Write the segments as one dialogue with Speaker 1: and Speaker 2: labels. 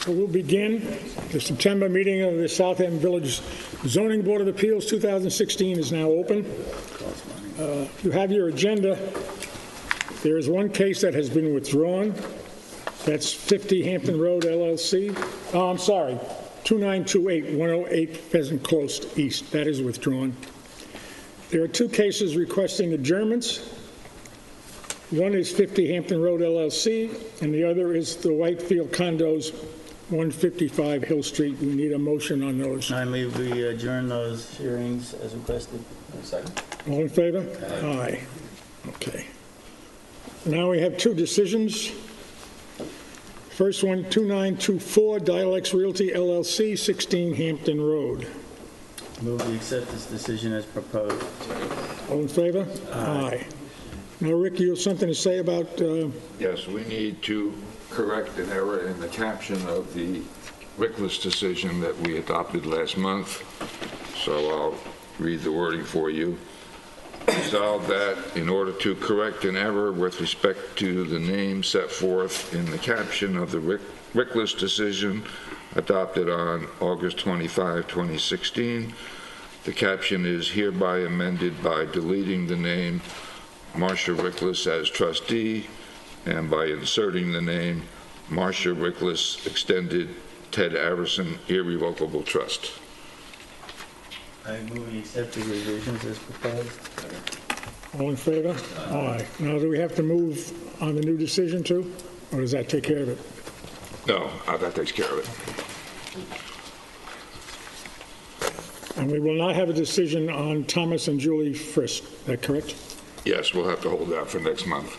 Speaker 1: We'll begin the September meeting of the South End Village Zoning Board of Appeals 2016 is now open. You have your agenda. There is one case that has been withdrawn. That's 50 Hampton Road LLC. Oh, I'm sorry, 2928 108 Pheasant Close East. That is withdrawn. There are two cases requesting adjournments. One is 50 Hampton Road LLC, and the other is the Whitefield Condos, 155 Hill Street. We need a motion on those.
Speaker 2: I move we adjourn those hearings as requested. Second.
Speaker 1: All in favor? Aye. Okay. Now we have two decisions. First one, 2924 Dialects Realty LLC, 16 Hampton Road.
Speaker 2: Move we accept this decision as proposed.
Speaker 1: All in favor? Aye. Now, Rick, you have something to say about...
Speaker 3: Yes, we need to correct an error in the caption of the Rickless decision that we adopted last month. So I'll read the wording for you. Resolved that in order to correct an error with respect to the name set forth in the caption of the Rickless decision adopted on August 25, 2016, the caption is hereby amended by deleting the name Marcia Rickless as trustee and by inserting the name Marcia Rickless extended Ted Arison Irrevocable Trust.
Speaker 2: I move we accept the revisions as proposed.
Speaker 1: All in favor? Aye. Now, do we have to move on the new decision too, or does that take care of it?
Speaker 3: No, that takes care of it.
Speaker 1: And we will not have a decision on Thomas and Julie Frist. Is that correct?
Speaker 3: Yes, we'll have to hold that for next month.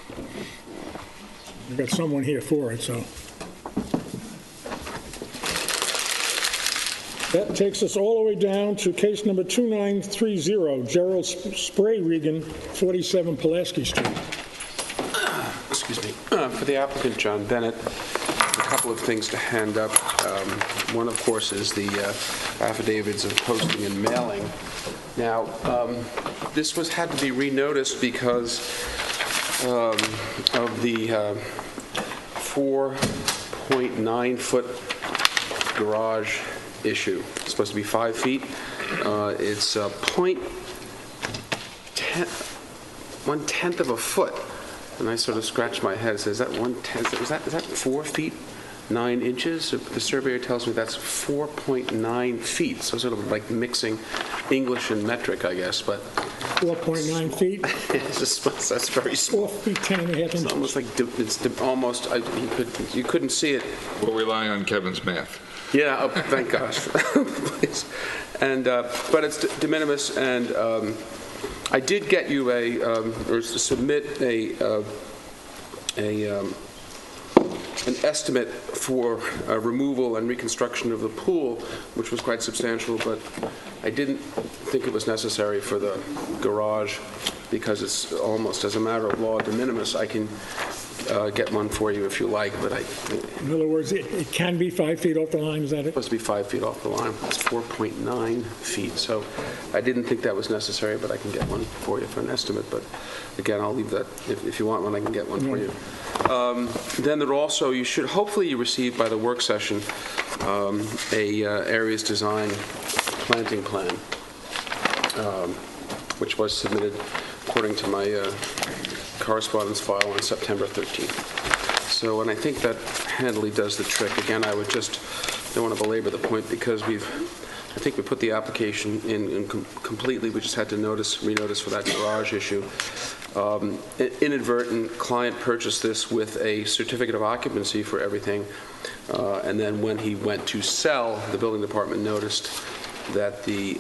Speaker 1: We've got someone here for it, so. That takes us all the way down to case number 2930, Gerald Spray Regan, 47 Pulaski Street.
Speaker 4: Excuse me. For the applicant, John Bennett, a couple of things to hand up. One, of course, is the affidavits of posting and mailing. Now, this had to be renoticed because of the 4.9-foot garage issue. It's supposed to be 5 feet. It's 1/10 of a foot. And I sort of scratched my head. It says, is that 1/10? Is that 4 feet 9 inches? The surveyor tells me that's 4.9 feet. So sort of like mixing English and metric, I guess. But
Speaker 1: 4.9 feet?
Speaker 4: That's very small.
Speaker 1: 4 feet 10 and a half inches.
Speaker 4: It's almost like almost. You couldn't see it.
Speaker 3: We'll rely on Kevin's math.
Speaker 4: Yeah, oh, thank gosh. Please. And but it's de minimis, and I did get you or submit an estimate for removal and reconstruction of the pool, which was quite substantial, but I didn't think it was necessary for the garage because it's almost, as a matter of law, de minimis. I can get one for you if you like, but
Speaker 1: In other words, it can be 5 feet off the line, is that it?
Speaker 4: It's supposed to be 5 feet off the line. It's 4.9 feet, so I didn't think that was necessary, but I can get one for you for an estimate. But again, I'll leave that. If you want one, I can get one for you. Then there also, hopefully you received by the work session a areas design planting plan, which was submitted according to my correspondence file on September 13th. So, and I think that handily does the trick. Again, I don't want to belabor the point because I think we put the application in completely. We just had to renotice for that garage issue. Inadvertent client purchased this with a certificate of occupancy for everything, and then when he went to sell, the building department noticed that the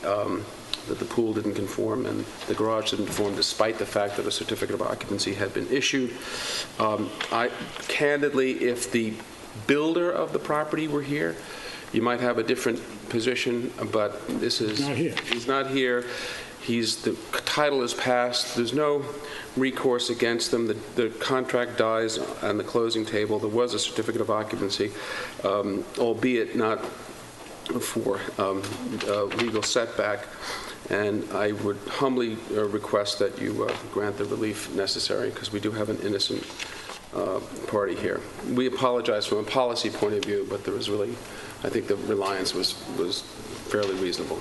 Speaker 4: pool didn't conform and the garage didn't conform, despite the fact that a certificate of occupancy had been issued. Candidly, if the builder of the property were here, you might have a different position, but this is...
Speaker 1: Not here.
Speaker 4: He's not here. The title is passed. There's no recourse against them. The contract dies on the closing table. There was a certificate of occupancy, albeit not for legal setback. And I would humbly request that you grant the relief necessary, because we do have an innocent party here. We apologize from a policy point of view, but there was really, I think the reliance was fairly reasonable.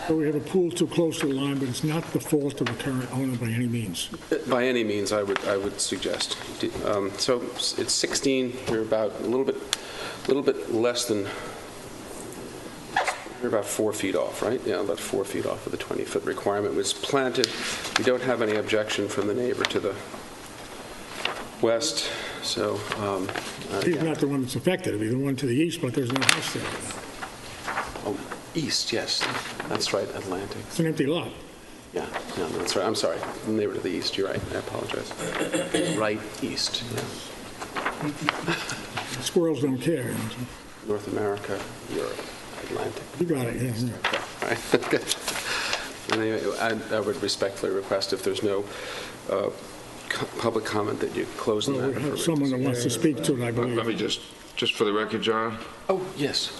Speaker 1: So we have a pool too close to the line, but it's not the fault of the current owner by any means.
Speaker 4: By any means, I would suggest. So it's 16, you're about a little bit less than, you're about 4 feet off, right? Yeah, about 4 feet off of the 20-foot requirement. It was planted. We don't have any objection from the neighbor to the west, so.
Speaker 1: He's not the one that's affected, it'd be the one to the east, but there's no house there.
Speaker 4: Oh, east, yes, that's right, Atlantic.
Speaker 1: It's an empty lot.
Speaker 4: Yeah, no, that's right, I'm sorry, the neighbor to the east, you're right, I apologize. Right east, yeah.
Speaker 1: Squirrels don't care.
Speaker 4: North America, Europe, Atlantic.
Speaker 1: You got it, yeah.
Speaker 4: All right, good. Anyway, I would respectfully request if there's no public comment that you close the
Speaker 1: Well, we
Speaker 4: matter.
Speaker 1: have someone that wants to speak to it, I believe.
Speaker 3: Let me just for the record, John,
Speaker 4: Oh, yes.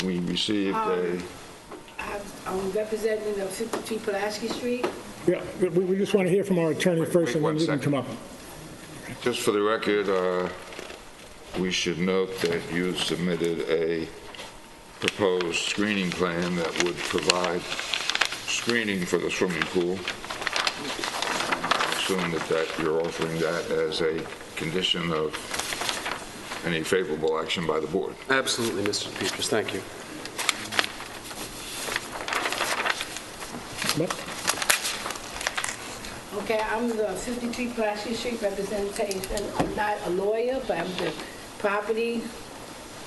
Speaker 3: we received
Speaker 5: I'm representing the 53 Pulaski Street.
Speaker 1: Yeah, we just want to hear from our attorney first, and then
Speaker 3: one
Speaker 1: you can
Speaker 3: second.
Speaker 1: come up.
Speaker 3: just for the record, we should note that you submitted a proposed screening plan that would provide screening for the swimming pool. I assume that you're offering that as a condition of any favorable action by the board.
Speaker 4: Absolutely, Mr. Peters, thank you.
Speaker 1: But
Speaker 5: Okay, I'm the 53 Pulaski Street representation. I'm not a lawyer, but I'm the property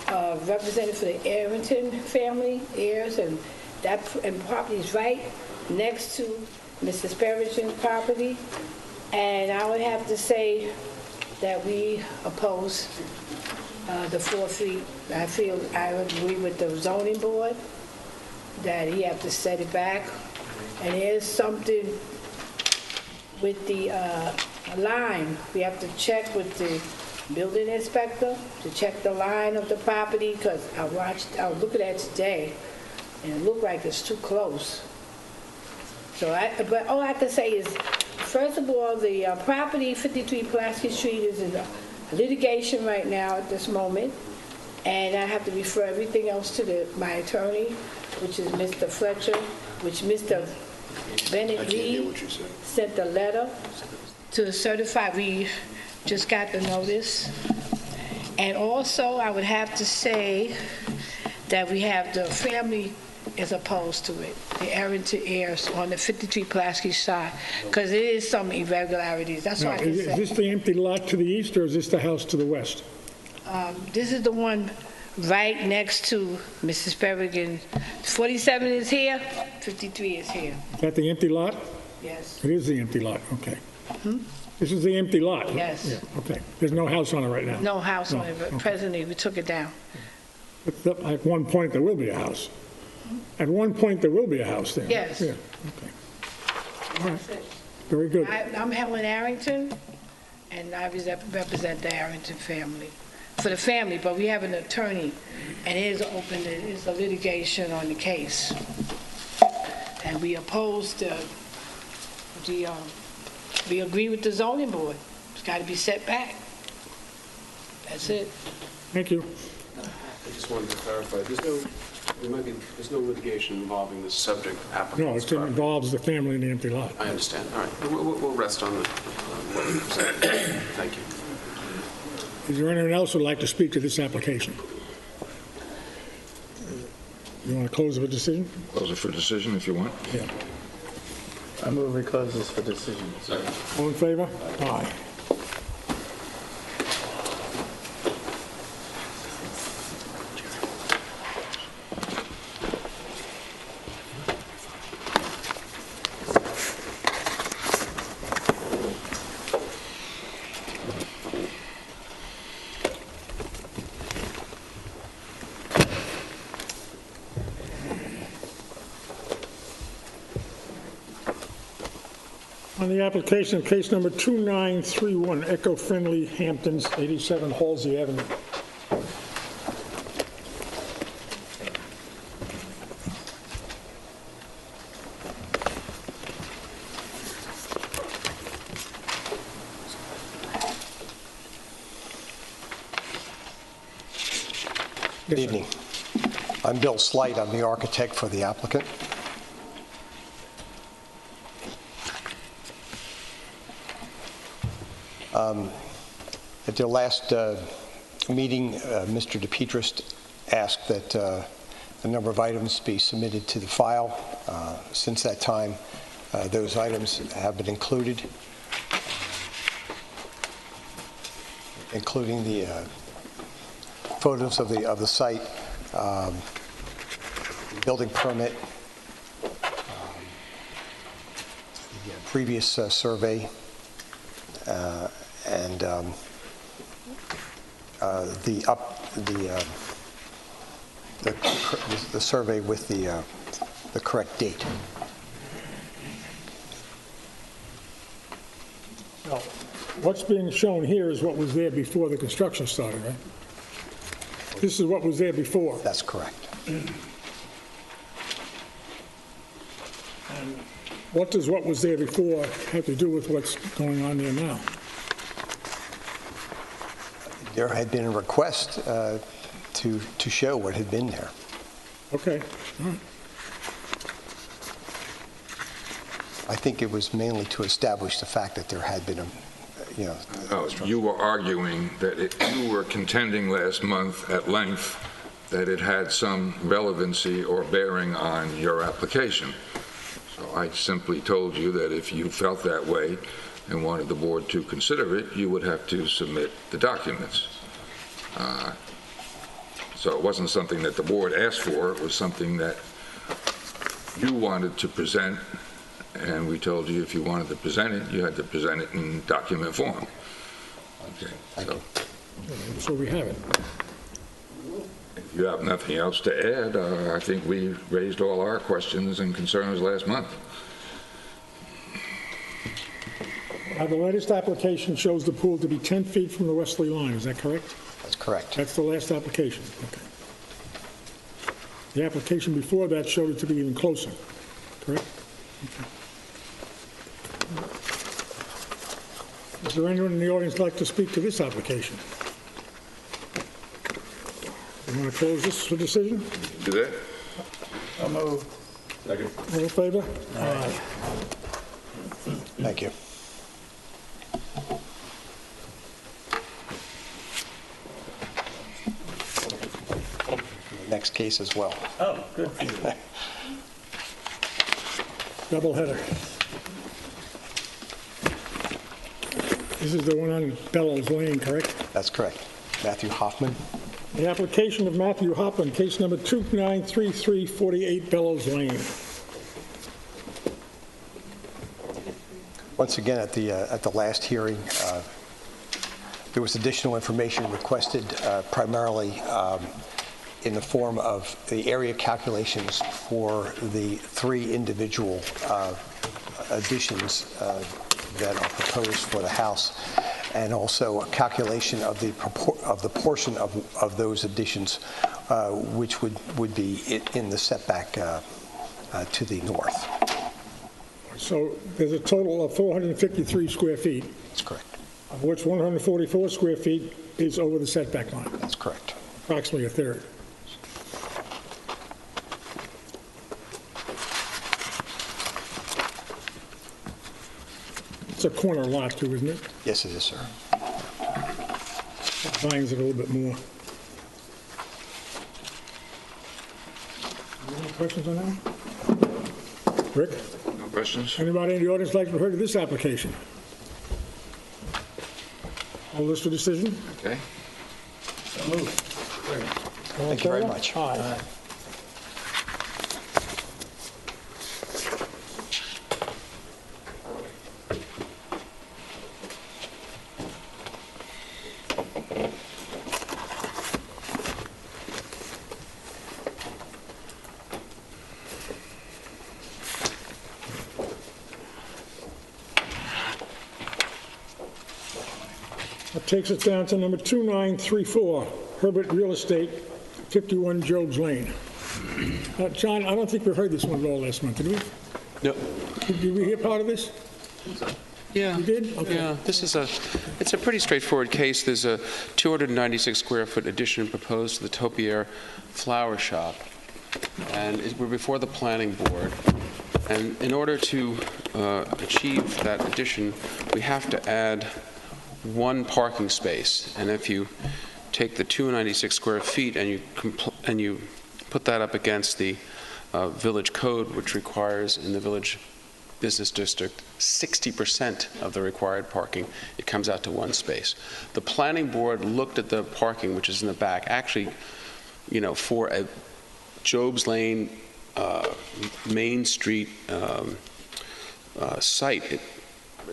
Speaker 5: representative for the Arrington family, heirs, and that property is right next to Mrs. Perrich's property. And I would have to say that we oppose the 4 feet. I feel I agree with the zoning board that he have to set it back. And there's something with the line. We have to check with the building inspector to check the line of the property, because I was looking at it today, and it looked like it's too close. So but all I can say is, first of all, the property, 53 Pulaski Street, is in litigation right now at this moment, and I have to refer everything else to my attorney, which is Mr. Fletcher, which Mr. Bennett Lee sent a letter to certify. We just got the notice. And also, I would have to say that we have the family is opposed to it, the Arrington heirs on the 53 Pulaski side, because there is some irregularities. That's
Speaker 1: now,
Speaker 5: what I can
Speaker 1: is
Speaker 5: say.
Speaker 1: this the empty lot to the east, or is this the house to the west?
Speaker 5: This is the one right next to Mrs. Peregrine. 47 is here, 53 is here.
Speaker 1: Is that the empty lot?
Speaker 5: Yes.
Speaker 1: It is the empty lot, okay. This is the empty lot?
Speaker 5: Yes.
Speaker 1: Yeah, okay. There's no house on it right now?
Speaker 5: No house on it, but
Speaker 1: okay.
Speaker 5: presently we took it down.
Speaker 1: But at one point, there will be a house. At one point, there will be a house there?
Speaker 5: Yes.
Speaker 1: Yeah, okay. All right, very good.
Speaker 5: I'm Helen Arrington, and I represent the Arrington family. For the family, but we have an attorney, and it is a litigation on the case. And we oppose we agree with the zoning board. It's got to be set back. That's it.
Speaker 1: Thank you.
Speaker 4: I just wanted to clarify, there's no litigation involving this subject applicant.
Speaker 1: No, it involves the family and the empty lot.
Speaker 4: I understand, all right. We'll rest on what you presented. Thank you.
Speaker 1: Is there anyone else who would like to speak to this application? You want to close the decision?
Speaker 3: Close it for decision if you want.
Speaker 1: Yeah.
Speaker 2: I move we close this for decision.
Speaker 1: All in favor? Aye. On the application of case number 2931, Eco-Friendly Hamptons, 87 Halsey Avenue.
Speaker 6: Good evening. I'm Bill Slight. I'm the architect for the applicant. At their last meeting, Mr. DePietris asked that a number of items be submitted to the file. Since that time, those items have been included, including the photos of the site, building permit, the previous survey, and the survey with the correct date.
Speaker 1: Now, what's being shown here is what was there before the construction started, right? This is what was there before.
Speaker 6: That's correct.
Speaker 1: What does what was there before have to do with what's going on there now?
Speaker 6: There had been a request to show what had been there.
Speaker 1: Okay, all right.
Speaker 6: I think it was mainly to establish the fact that there had been a,
Speaker 3: You were arguing that you were contending last month at length that it had some relevancy or bearing on your application. So I simply told you that if you felt that way and wanted the board to consider it, you would have to submit the documents. So it wasn't something that the board asked for, it was something that you wanted to present, and we told you if you wanted to present it, you had to present it in document form. Okay,
Speaker 1: So we have it.
Speaker 3: if you have nothing else to add, I think we raised all our questions and concerns last month.
Speaker 1: Now, the latest application shows the pool to be 10 feet from the westerly line, is that correct?
Speaker 6: That's correct.
Speaker 1: That's the last application, okay. The application before that showed it to be even closer, correct? Okay. Is there anyone in the audience like to speak to this application? You want to close this for decision?
Speaker 3: Do that?
Speaker 2: I'll move.
Speaker 1: All in favor? Aye.
Speaker 6: Thank you. Next case as well.
Speaker 2: Oh, good for you.
Speaker 1: Double header. This is the one on Bellows Lane, correct?
Speaker 6: That's correct. Matthew Hoffman.
Speaker 1: The application of Matthew Hoffman, case number 293348 Bellows Lane.
Speaker 6: Once again, at the last hearing, there was additional information requested, primarily in the form of the area calculations for the 3 individual additions that are proposed for the house, and also a calculation of the portion of those additions which would be in the setback to the north.
Speaker 1: So there's a total of 453 square feet,
Speaker 6: That's correct.
Speaker 1: of which 144 square feet is over the setback line,
Speaker 6: That's correct.
Speaker 1: approximately a third. It's a corner lot too, isn't it?
Speaker 6: Yes, it is, sir.
Speaker 1: That binds it a little bit more. Any questions on that one? Rick?
Speaker 3: No questions?
Speaker 1: Anybody in the audience like to have heard of this application? All this for decision?
Speaker 3: Okay.
Speaker 2: So move.
Speaker 6: Thank you very much.
Speaker 1: Aye. That takes us down to number 2934, Herbert Real Estate, 51 Jobs Lane. John, I don't think we heard this one at all last month, did we?
Speaker 4: Yep.
Speaker 1: Did we hear part of this?
Speaker 4: Yeah.
Speaker 1: You did? Okay.
Speaker 4: Yeah, it's a pretty straightforward case. There's a 296 square foot addition proposed to the Topiary Flower Shop. And we're before the planning board. And in order to achieve that addition, we have to add one parking space. And if you take the 296 square feet and you put that up against the village code, which requires in the village business district 60% of the required parking, it comes out to one space. The planning board looked at the parking, which is in the back. Actually, for a Job's Lane Main Street site,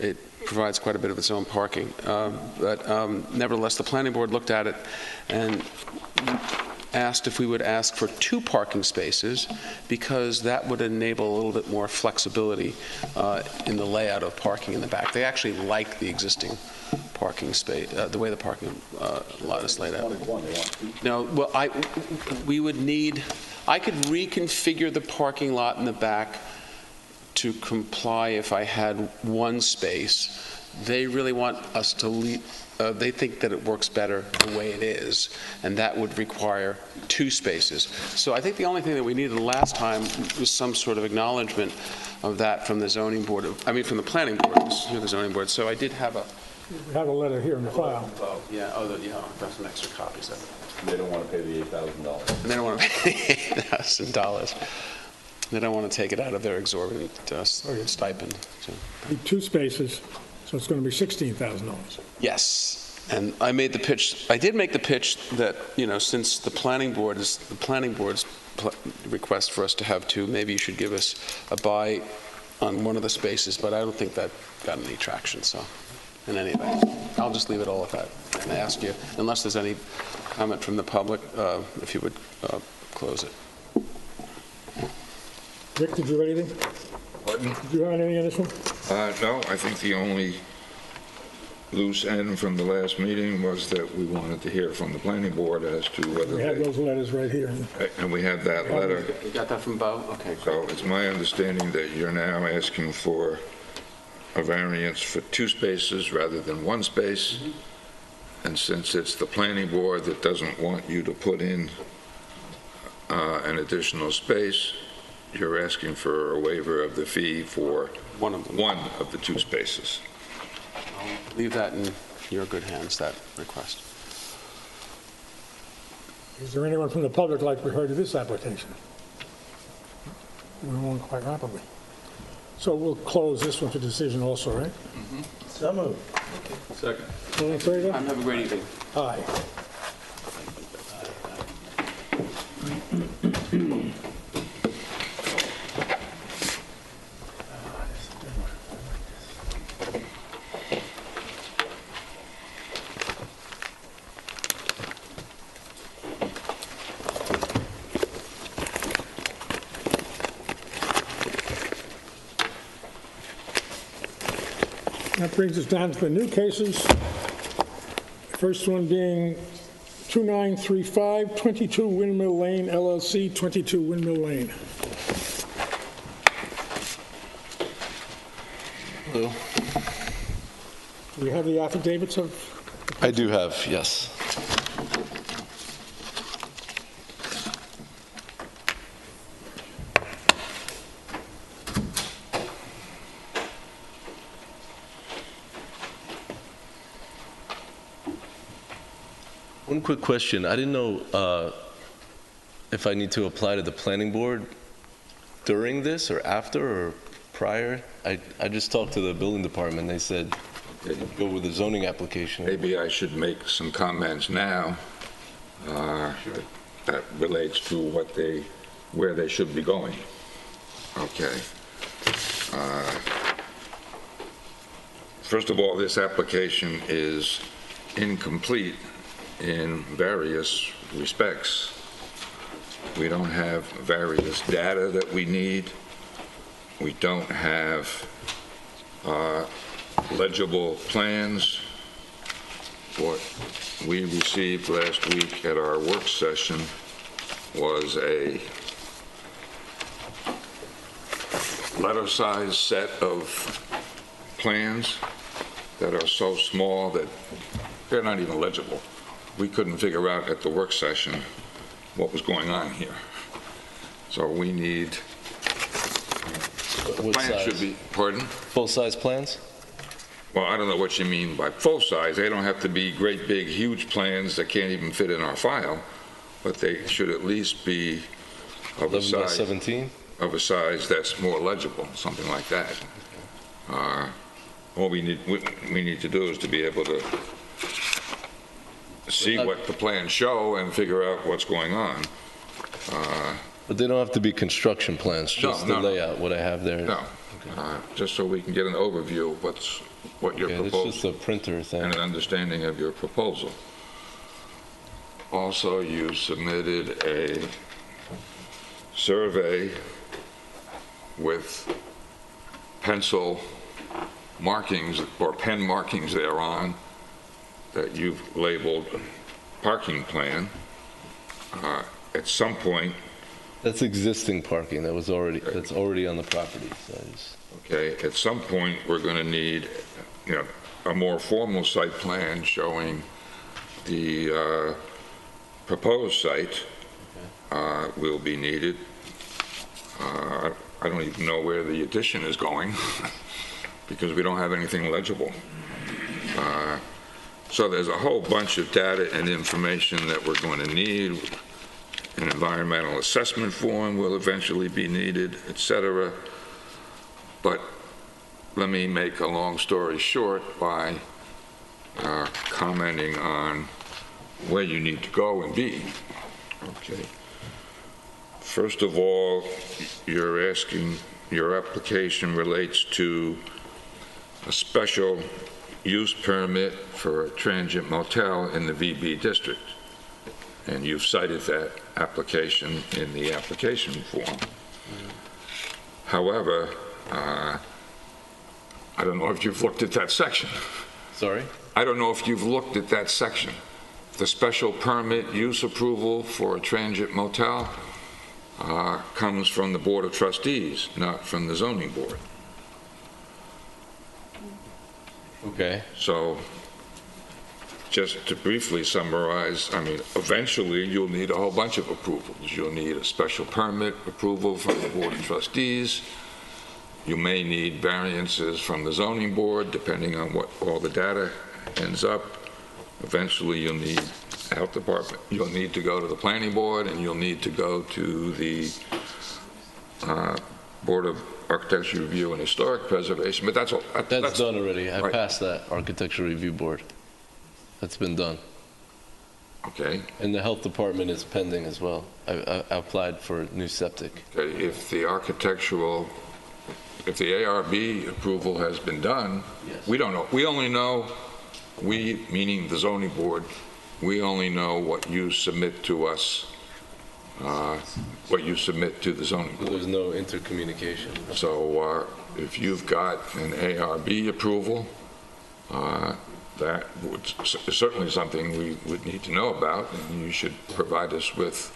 Speaker 4: it provides quite a bit of its own parking. But nevertheless, the planning board looked at it and asked if we would ask for 2 parking spaces, because that would enable a little bit more flexibility in the layout of parking in the back. They actually like the existing parking space, the way the parking lot is laid out. No, well, I could reconfigure the parking lot in the back to comply if I had one space. They really want us to leave. They think that it works better the way it is, and that would require 2 spaces. So I think the only thing that we needed last time was some sort of acknowledgement of that from the zoning board, from the planning board, the zoning board. So I did have a...
Speaker 1: We have a letter here in the file.
Speaker 4: Oh, yeah, I've got some extra copies of it.
Speaker 7: They don't want to pay the $8,000.
Speaker 4: And they don't want to pay $8,000. They don't want to take it out of their exorbitant stipend. So.
Speaker 1: 2 spaces, so it's going to be $16,000.
Speaker 4: Yes. And I did make the pitch that, since the planning board's request for us to have 2, maybe you should give us a buy on one of the spaces, but I don't think that got any traction, so in any event, I'll just leave it all at that. And I ask you, unless there's any comment from the public, if you would close it.
Speaker 1: Rick, did you have anything?
Speaker 3: Pardon?
Speaker 1: Did you have anything on this one?
Speaker 3: No, I think the only loose end from the last meeting was that we wanted to hear from the planning board as to whether
Speaker 1: We have those letters right here.
Speaker 3: and we have that letter.
Speaker 4: You got that from Bo? Okay.
Speaker 3: So it's my understanding that you're now asking for a variance for 2 spaces rather than 1 space. And since it's the planning board that doesn't want you to put in an additional space, you're asking for a waiver of the fee for
Speaker 4: One of them.
Speaker 3: one of the 2 spaces.
Speaker 4: I'll leave that in your good hands, that request.
Speaker 1: Is there anyone from the public like we heard of this application? We're on quite rapidly. So we'll close this one to decision also, right?
Speaker 2: So moved.
Speaker 7: Second.
Speaker 1: All in favor?
Speaker 4: Have a great evening.
Speaker 1: Aye. That brings us down to the new cases. First one being 2935, 22 Windmill Lane LLC, 22 Windmill Lane.
Speaker 7: Hello.
Speaker 1: Do we have the affidavits of?
Speaker 7: I do have, yes. One quick question. I didn't know if I need to apply to the planning board during this or after or prior. I just talked to the building department. They said go with the zoning application.
Speaker 3: Maybe I should make some comments now that relates to where they should be going. Okay. First of all, this application is incomplete in various respects. We don't have various data that we need. We don't have legible plans. What we received last week at our work session was a letter-sized set of plans that are so small that they're not even legible. We couldn't figure out at the work session what was going on here. So we need,
Speaker 7: What
Speaker 3: plans should
Speaker 7: size?
Speaker 3: be, pardon?
Speaker 7: Full-size plans?
Speaker 3: Well, I don't know what you mean by full size. They don't have to be great, big, huge plans that can't even fit in our file, but they should at least be of a
Speaker 7: 11 by
Speaker 3: size,
Speaker 7: 17?
Speaker 3: of a size that's more legible, something like that. All we need to do is to be able to see what the plans show and figure out what's going on.
Speaker 7: But they don't have to be construction plans, just
Speaker 3: No,
Speaker 7: the
Speaker 3: no.
Speaker 7: layout, what I have there.
Speaker 3: No, just so we can get an overview of what you're
Speaker 7: Okay, it's
Speaker 3: proposing.
Speaker 7: just a printer thing.
Speaker 3: And an understanding of your proposal. Also, you submitted a survey with pencil markings or pen markings thereon that you've labeled parking plan. At some point,
Speaker 7: That's existing parking, that's already on the property, so I just-
Speaker 3: okay, at some point, we're going to need, a more formal site plan showing the proposed site will be needed. I don't even know where the addition is going because we don't have anything legible. So there's a whole bunch of data and information that we're going to need. An environmental assessment form will eventually be needed, et cetera. But let me make a long story short by commenting on where you need to go and be. Okay. First of all, your application relates to a special use permit for a transient motel in the VB district. And you've cited that application in the application form. However, I don't know if you've looked at that section.
Speaker 7: Sorry?
Speaker 3: I don't know if you've looked at that section. The special permit use approval for a transient motel comes from the Board of Trustees, not from the zoning board.
Speaker 7: Okay.
Speaker 3: So just to briefly summarize, eventually you'll need a whole bunch of approvals. You'll need a special permit approval from the Board of Trustees. You may need variances from the zoning board, depending on what all the data ends up. Eventually you'll need health department. You'll need to go to the planning board, and you'll need to go to the Board of Architecture Review and Historic Preservation, but that's all.
Speaker 7: That's done already. I
Speaker 3: right.
Speaker 7: passed that architecture review board. That's been done.
Speaker 3: Okay.
Speaker 7: And the health department is pending as well. I applied for new septic.
Speaker 3: Okay, if the ARB approval has been done,
Speaker 7: Yes.
Speaker 3: we don't know. We only know, meaning the zoning board, we only know what you submit to us, what you submit to the zoning
Speaker 7: So
Speaker 3: board.
Speaker 7: there's no intercommunication.
Speaker 3: So if you've got an ARB approval, that is certainly something we would need to know about, and you should provide us with,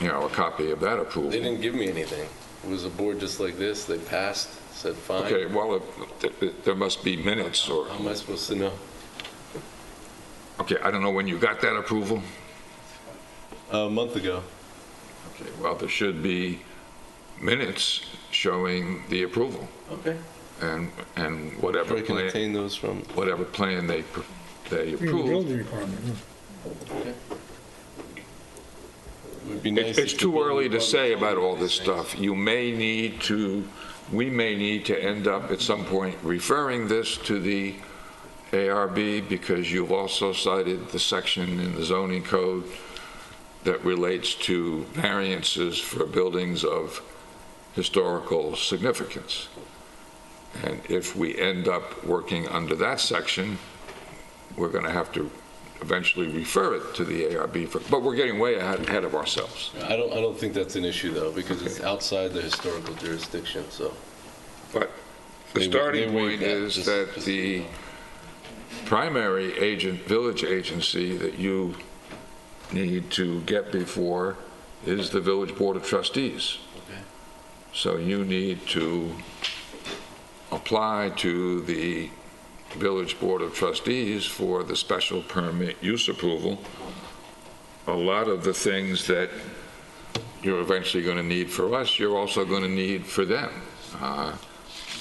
Speaker 3: a copy of that approval.
Speaker 7: They didn't give me anything. It was a board just like this. They passed, said fine.
Speaker 3: Okay, well, there must be minutes or,
Speaker 7: How am I supposed to know?
Speaker 3: okay, I don't know when you got that approval.
Speaker 7: A month ago.
Speaker 3: Okay, well, there should be minutes showing the approval
Speaker 7: Okay.
Speaker 3: and whatever
Speaker 7: I can
Speaker 3: plan,
Speaker 7: obtain those from.
Speaker 3: whatever plan they
Speaker 1: In the
Speaker 3: approved.
Speaker 1: building department, yeah.
Speaker 7: It would be nice
Speaker 3: It's
Speaker 7: if
Speaker 3: too
Speaker 7: the building
Speaker 3: early to say
Speaker 7: department
Speaker 3: about all
Speaker 7: told me
Speaker 3: this
Speaker 7: these things.
Speaker 3: stuff. We may need to end up at some point referring this to the ARB, because you've also cited the section in the zoning code that relates to variances for buildings of historical significance. And if we end up working under that section, we're going to have to eventually refer it to the ARB, but we're getting way ahead of ourselves.
Speaker 7: I don't think that's an issue though, because it's outside the historical jurisdiction, so.
Speaker 3: But the
Speaker 7: They
Speaker 3: starting
Speaker 7: waived
Speaker 3: point
Speaker 7: that,
Speaker 3: is
Speaker 7: just-
Speaker 3: that
Speaker 7: just-
Speaker 3: the primary village agency that you need to get before is the Village Board of Trustees.
Speaker 7: Okay.
Speaker 3: So you need to apply to the Village Board of Trustees for the special permit use approval, a lot of the things that you're eventually going to need for us, you're also going to need for them.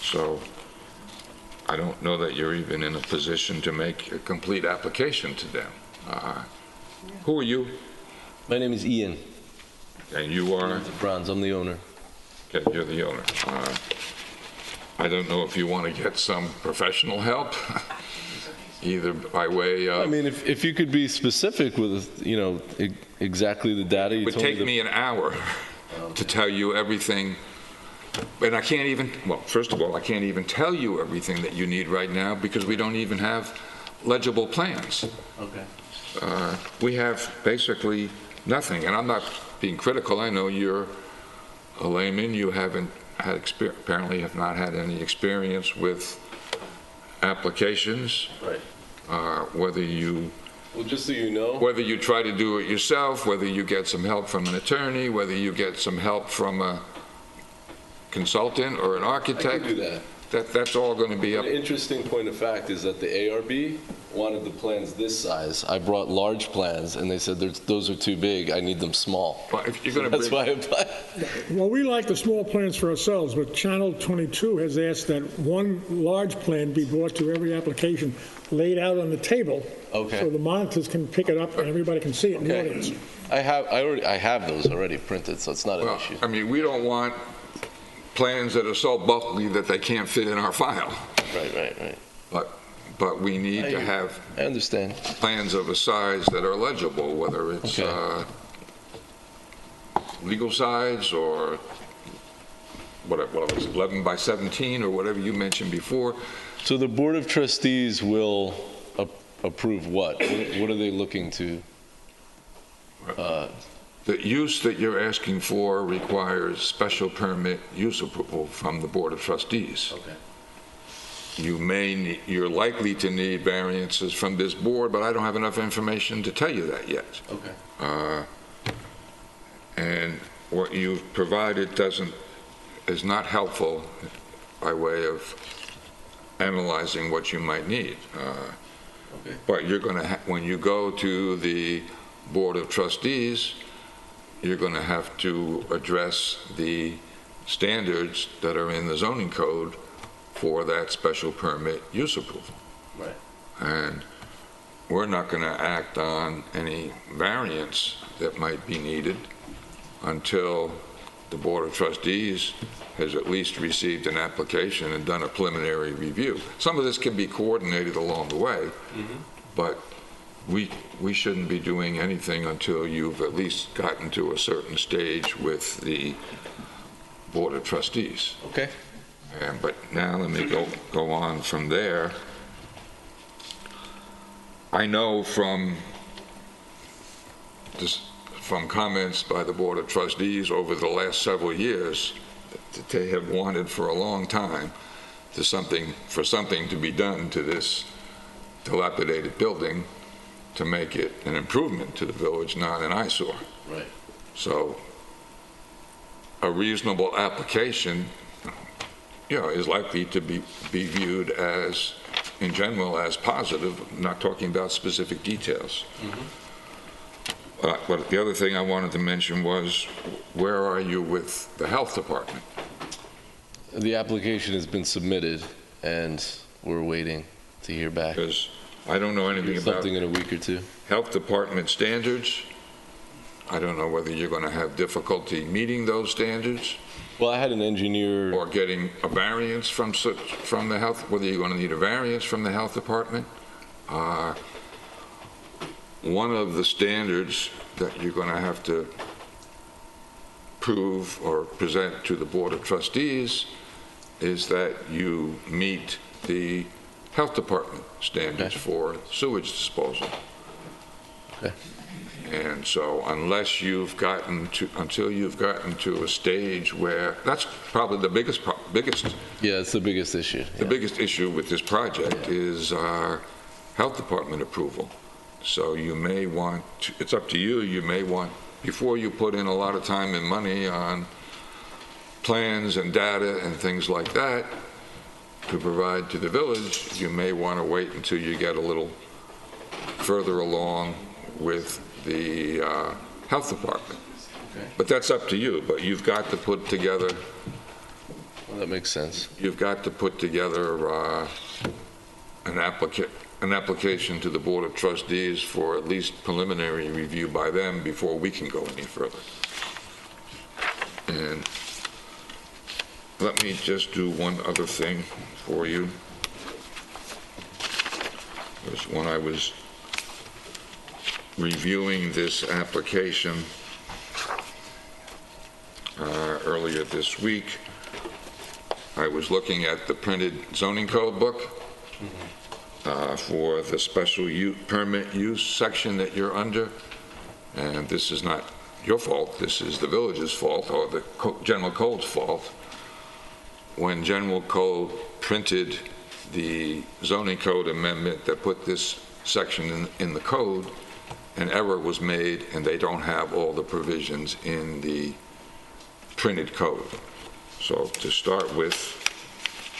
Speaker 3: So I don't know that you're even in a position to make a complete application to them. Who are you?
Speaker 7: My name is Ian
Speaker 3: And you are?
Speaker 7: Bronze. I'm the owner.
Speaker 3: Okay, you're the owner. I don't know if you want to get some professional help, either by way
Speaker 7: I
Speaker 3: of...
Speaker 7: mean, if you could be specific with, you know, exactly the data you
Speaker 3: It would
Speaker 7: told me.
Speaker 3: take me an hour to tell you everything, and I can't even, well, first of all, I can't even tell you everything that you need right now because we don't even have legible plans.
Speaker 7: Okay.
Speaker 3: We have basically nothing, and I'm not being critical. I know you're a layman. You haven't had apparently have not had any experience with applications.
Speaker 7: Right.
Speaker 3: Whether you
Speaker 7: Well, just so you know.
Speaker 3: whether you try to do it yourself, whether you get some help from an attorney, whether you get some help from a consultant or an
Speaker 7: I
Speaker 3: architect,
Speaker 7: can do that.
Speaker 3: that's all going to be up.
Speaker 7: An interesting point of fact is that the ARB wanted the plans this size. I brought large plans, and they said those are too big. I need them small.
Speaker 3: But if you're going to
Speaker 7: That's
Speaker 3: bring,
Speaker 7: why I applied.
Speaker 1: Well, we like the small plans for ourselves, but Channel 22 has asked that one large plan be brought to every application, laid out on the table.
Speaker 7: Okay.
Speaker 1: So the monitors can pick it up and everybody can see it in the audience.
Speaker 7: Okay. I have those already printed, so it's not an
Speaker 3: well,
Speaker 7: issue.
Speaker 3: I mean, we don't want plans that are so bulky that they can't fit in our file.
Speaker 7: Right.
Speaker 3: But we need to have
Speaker 7: I understand.
Speaker 3: plans of a size that are legible, whether it's
Speaker 7: Okay.
Speaker 3: legal size or whatever it was, 11 by 17 or whatever you mentioned before.
Speaker 7: So the Board of Trustees will approve what? What are they looking to?
Speaker 3: The use that you're asking for requires special permit use approval from the Board of Trustees.
Speaker 7: Okay.
Speaker 3: You're likely to need variances from this board, but I don't have enough information to tell you that yet.
Speaker 7: Okay.
Speaker 3: And what you've provided is not helpful by way of analyzing what you might need.
Speaker 7: Okay.
Speaker 3: But you're going to, when you go to the Board of Trustees, you're going to have to address the standards that are in the zoning code for that special permit use approval.
Speaker 7: Right.
Speaker 3: And we're not going to act on any variance that might be needed until the Board of Trustees has at least received an application and done a preliminary review. Some of this can be coordinated along the way, but we shouldn't be doing anything until you've at least gotten to a certain stage with the Board of Trustees.
Speaker 7: Okay.
Speaker 3: But now let me go on from there. I know from comments by the Board of Trustees over the last several years that they have wanted for a long time for something to be done to this dilapidated building to make it an improvement to the village, not an eyesore.
Speaker 7: Right.
Speaker 3: So a reasonable application, is likely to be viewed as, in general, as positive, not talking about specific details. But the other thing I wanted to mention was, where are you with the health department?
Speaker 7: The application has been submitted, and we're waiting to hear back.
Speaker 3: Because I don't know anything about
Speaker 7: Something in a week or two.
Speaker 3: health department standards. I don't know whether you're going to have difficulty meeting those standards
Speaker 7: Well, I had an engineer.
Speaker 3: or getting a variance from the health, whether you're going to need a variance from the health department. One of the standards that you're going to have to prove or present to the Board of Trustees is that you meet the health department standards
Speaker 7: Okay.
Speaker 3: for sewage disposal.
Speaker 7: Okay.
Speaker 3: And so until you've gotten to a stage where, that's probably the biggest
Speaker 7: Yeah, it's the biggest issue.
Speaker 3: the biggest issue with this project is our health department approval. So you may want, it's up to you, you may want, before you put in a lot of time and money on plans and data and things like that, to provide to the village, you may want to wait until you get a little further along with the health department.
Speaker 7: Okay.
Speaker 3: But that's up to you, but you've got to put together,
Speaker 7: Well, that makes sense.
Speaker 3: you've got to put together an application to the Board of Trustees for at least preliminary review by them before we can go any further. And let me just do one other thing for you. Because when I was reviewing this application earlier this week, I was looking at the printed zoning code book for the special permit use section that you're under. And this is not your fault, this is the village's fault, or the general code's fault. When general code printed the zoning code amendment that put this section in the code, an error was made and they don't have all the provisions in the printed code. So to start with,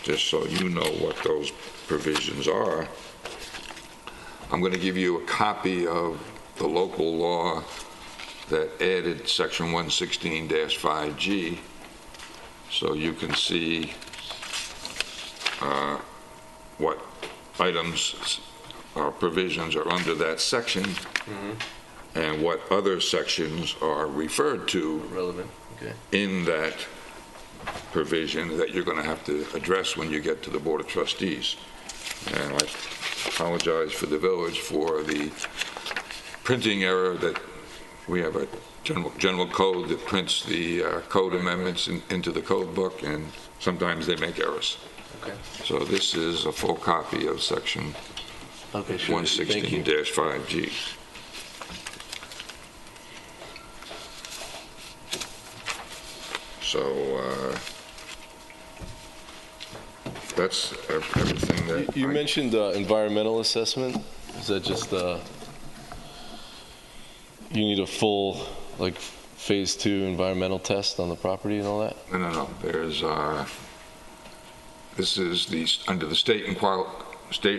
Speaker 3: just so you know what those provisions are, I'm going to give you a copy of the local law that added section 116-5G, so you can see what items or provisions are under that section and what other sections are referred to
Speaker 7: Relevant, okay.
Speaker 3: in that provision that you're going to have to address when you get to the Board of Trustees. And I apologize for the village for the printing error that we have a general code that prints the code amendments into the code book, and sometimes they make errors.
Speaker 7: Okay.
Speaker 3: So this is a full copy of section
Speaker 7: Okay, sure. Thank you.
Speaker 3: 116-5G. So that's everything that
Speaker 7: You
Speaker 3: I-
Speaker 7: mentioned environmental assessment. Is that just, you need a full, like, phase 2 environmental test on the property and all that?
Speaker 3: No. There's, this is under the State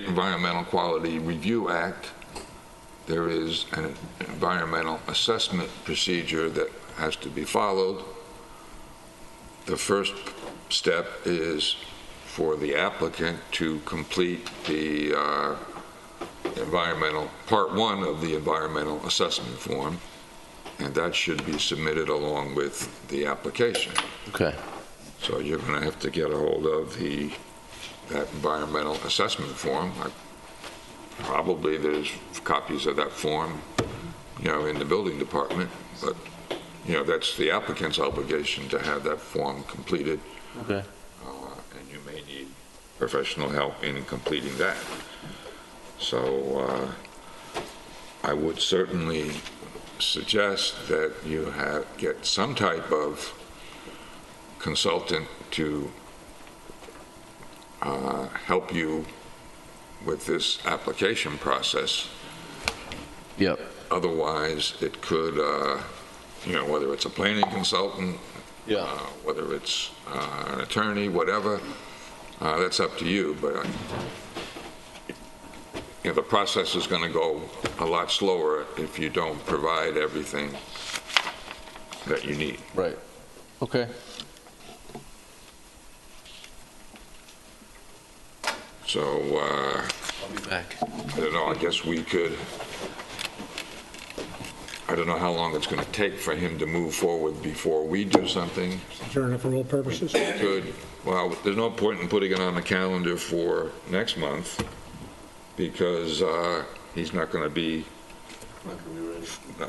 Speaker 3: Environmental Quality Review Act. There is an environmental assessment procedure that has to be followed. The first step is for the applicant to complete the part 1 of the environmental assessment form, and that should be submitted along with the application.
Speaker 7: Okay.
Speaker 3: So you're going to have to get a hold of that environmental assessment form. Probably there's copies of that form, in the building department, but, that's the applicant's obligation to have that form completed.
Speaker 7: Okay.
Speaker 3: And you may need professional help in completing that. So I would certainly suggest that you get some type of consultant to help you with this application process.
Speaker 7: Yep.
Speaker 3: Otherwise, it could, whether it's a planning consultant,
Speaker 7: Yeah.
Speaker 3: whether it's an attorney, whatever, that's up to you. But the process is going to go a lot slower if you don't provide everything that you need.
Speaker 7: Right. Okay.
Speaker 3: So,
Speaker 7: I'll be back.
Speaker 3: I don't know, I guess we could, I don't know how long it's going to take for him to move forward before we do something.
Speaker 1: Adjourn for all purposes.
Speaker 3: Well, there's no point in putting it on the calendar for next month because he's not going to be,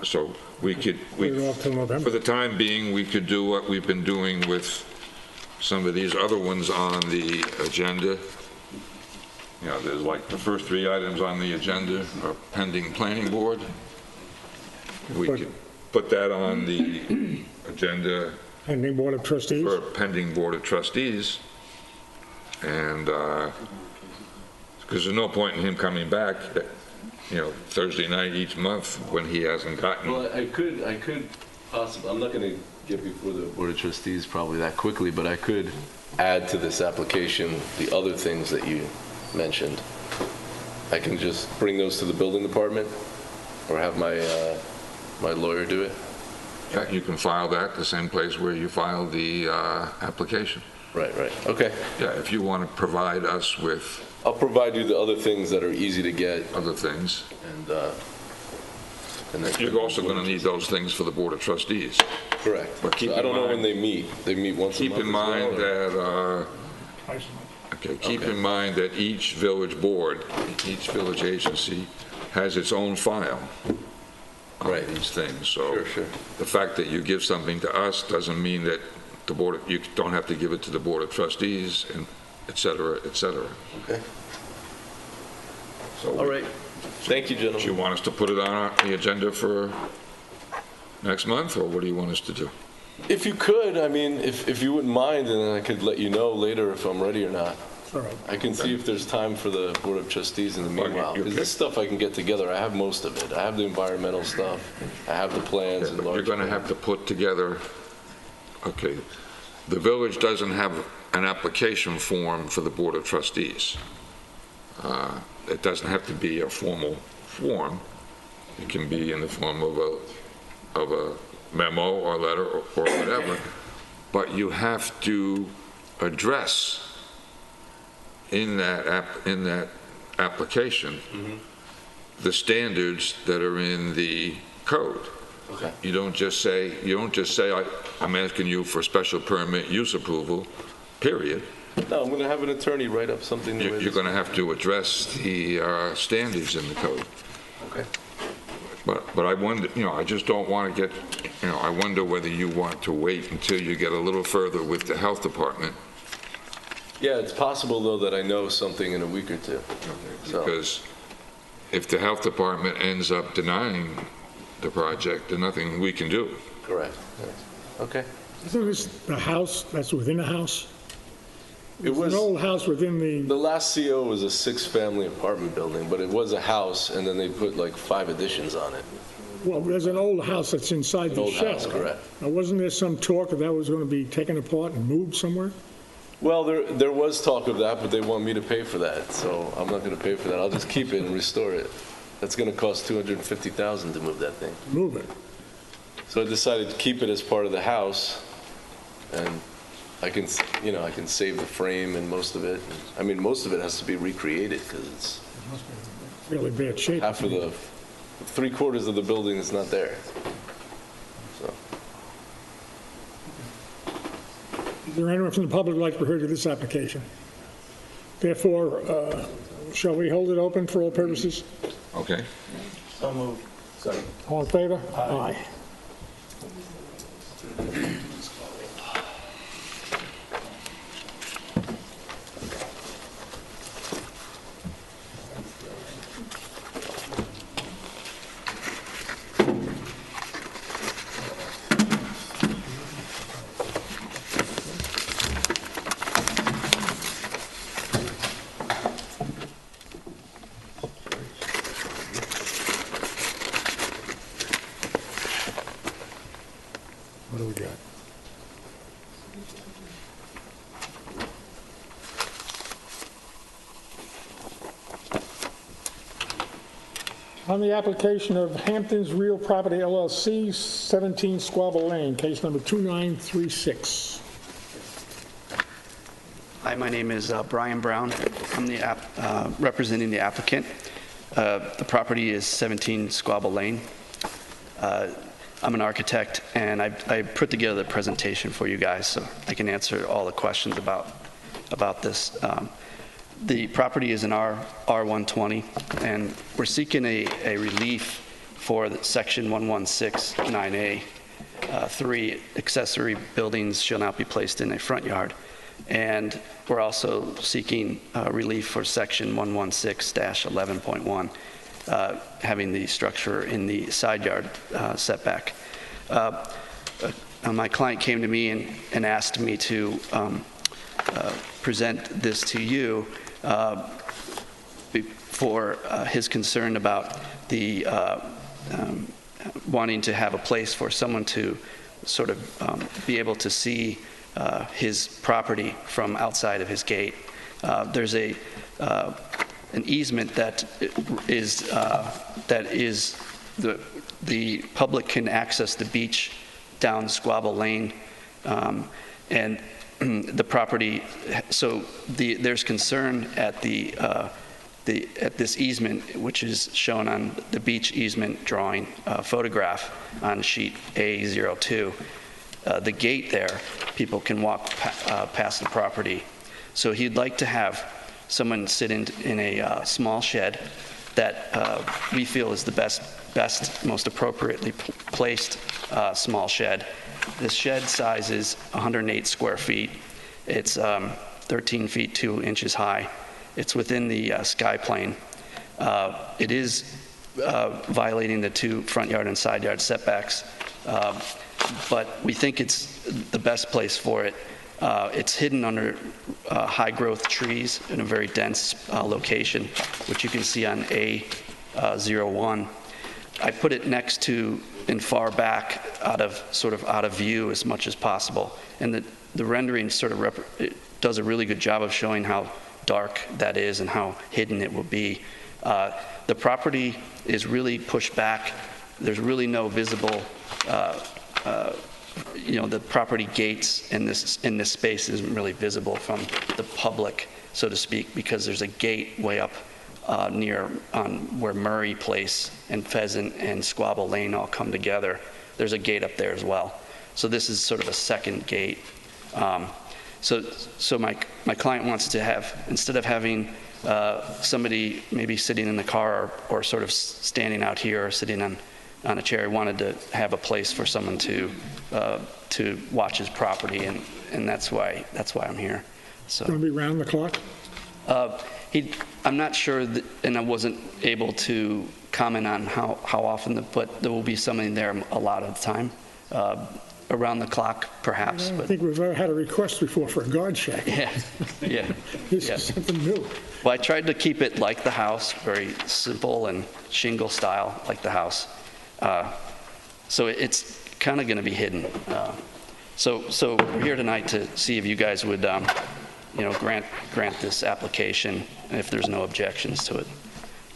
Speaker 3: so we could,
Speaker 1: Put it off till November.
Speaker 3: for the time being, we could do what we've been doing with some of these other ones on the agenda. There's like the first 3 items on the agenda are pending planning board. We could put that on the agenda
Speaker 1: Pending Board of Trustees.
Speaker 3: for pending Board of Trustees. And, because there's no point in him coming back, Thursday night each month when he hasn't gotten.
Speaker 7: Well, I could possible, I'm not going to get before the Board of Trustees probably that quickly, but I could add to this application the other things that you mentioned. I can just bring those to the building department or have my my lawyer do it?
Speaker 3: Yeah, you can file that the same place where you filed the application.
Speaker 7: Right, okay.
Speaker 3: Yeah, if you want to provide us with
Speaker 7: I'll provide you the other things that are easy to get,
Speaker 3: other things,
Speaker 7: and then...
Speaker 3: you're also going to need those things for the Board of Trustees.
Speaker 7: Correct.
Speaker 3: But keep
Speaker 7: So I
Speaker 3: in
Speaker 7: don't know
Speaker 3: mind-
Speaker 7: when they meet. They meet once a
Speaker 3: Keep
Speaker 7: month
Speaker 3: in
Speaker 7: as well,
Speaker 3: mind
Speaker 7: or-
Speaker 3: that, keep in mind that each village board, each village agency has its own file on
Speaker 7: Right.
Speaker 3: these things. So
Speaker 7: Sure.
Speaker 3: the fact that you give something to us doesn't mean that the board, you don't have to give it to the Board of Trustees, and et cetera, et cetera.
Speaker 7: Okay.
Speaker 3: So
Speaker 7: All right. Thank you,
Speaker 3: do you
Speaker 7: gentlemen.
Speaker 3: want us to put it on the agenda for next month, or what do you want us to do?
Speaker 7: If you could, I mean, if you wouldn't mind, then I could let you know later if I'm ready or not.
Speaker 1: All right.
Speaker 7: I can see if there's time for the Board of Trustees in the meanwhile.
Speaker 3: you-
Speaker 7: Because this stuff I can get together. I have most of it. I have the environmental stuff. I have the plans and
Speaker 3: But you're
Speaker 7: large...
Speaker 3: going to have to put together, okay, the village doesn't have an application form for the Board of Trustees. It doesn't have to be a formal form. It can be in the form of a memo or letter or whatever, but you have to address in that application the standards that are in the code.
Speaker 7: Okay.
Speaker 3: You don't just say, I'm asking you for special permit use approval, period.
Speaker 7: No, I'm going to have an attorney write up something. the way
Speaker 3: You're
Speaker 7: this-
Speaker 3: going to have to address the standards in the code.
Speaker 7: Okay.
Speaker 3: But I wonder, I just don't want to get, I wonder whether you want to wait until you get a little further with the health department,
Speaker 7: Yeah, it's possible, though, that I know something in a week or two. So,
Speaker 3: because if the health department ends up denying the project, there's nothing we can do.
Speaker 7: correct. Yes. Okay.
Speaker 1: Isn't this the house that's within a house?
Speaker 7: It
Speaker 1: It's
Speaker 7: was,
Speaker 1: an old house within
Speaker 7: the
Speaker 1: the,
Speaker 7: last CO was a 6-family apartment building, but it was a house, and then they put like 5 additions on it.
Speaker 1: well, there's an old house that's inside
Speaker 7: An
Speaker 1: the
Speaker 7: old
Speaker 1: shell.
Speaker 7: house, correct.
Speaker 1: Now, wasn't there some talk that was going to be taken apart and moved somewhere?
Speaker 7: Well, there was talk of that, but they want me to pay for that, so I'm not going to pay for that. I'll just keep it and restore it. That's going to cost $250,000 to move that thing.
Speaker 1: Move it.
Speaker 7: So I decided to keep it as part of the house, and I can, I can save the frame and most of it. I mean, most of it has to be recreated because it's
Speaker 1: Really bad shape.
Speaker 7: half of the, 3/4 of the building is not there. So,
Speaker 1: Is there anyone from the public who'd like to be heard of this application? Therefore, shall we hold it open for all purposes?
Speaker 3: Okay?
Speaker 2: So moved.
Speaker 1: All in favor? Aye. What do we got? On the application of Hampton's Real Property LLC, 17 Squabble Lane, case number 2936.
Speaker 8: Hi, my name is Brian Brown. I'm representing the applicant. The property is 17 Squabble Lane. I'm an architect, and I put together the presentation for you guys so I can answer all the questions about this. The property is an R120, and we're seeking a relief for the section 1169A. 3 accessory buildings shall not be placed in a front yard. And we're also seeking relief for section 116-11.1, having the structure in the side yard setback. My client came to me and asked me to present this to you for his concern about the wanting to have a place for someone to sort of be able to see his property from outside of his gate. There's an easement that is the public can access the beach down Squabble Lane, and the property. So there's concern at at this easement, which is shown on the beach easement drawing photograph on sheet A02. The gate there, people can walk past the property. So he'd like to have someone sit in a small shed that we feel is the best, most appropriately placed small shed. This shed size is 108 square feet. It's 13 feet 2 inches high. It's within the sky plane. It is violating the 2 front yard and side yard setbacks, but we think it's the best place for it. It's hidden under high growth trees in a very dense location, which you can see on A01. I put it next to and far back out of view as much as possible. And the rendering sort of does a really good job of showing how dark that is and how hidden it will be. The property is really pushed back. There's really no visible, the property gates in this space isn't really visible from the public, so to speak, because there's a gate way up near where Murray Place and Pheasant and Squabble Lane all come together. There's a gate up there as well. So this is sort of a second gate. So my client wants to have, instead of having somebody maybe sitting in the car or sort of standing out here or sitting on a chair, he wanted to have a place for someone to watch his property, and that's why I'm here. So.
Speaker 1: Going to be round the clock?
Speaker 8: I'm not sure, and I wasn't able to comment on how often, but there will be somebody there a lot of the time. Around the clock, perhaps.
Speaker 1: I don't think we've ever had a request before for a guard shack.
Speaker 8: Yeah.
Speaker 1: This is something new.
Speaker 8: Well, I tried to keep it like the house, very simple and shingle style, like the house. So it's kind of going to be hidden. So we're here tonight to see if you guys would, grant this application, if there's no objections to it,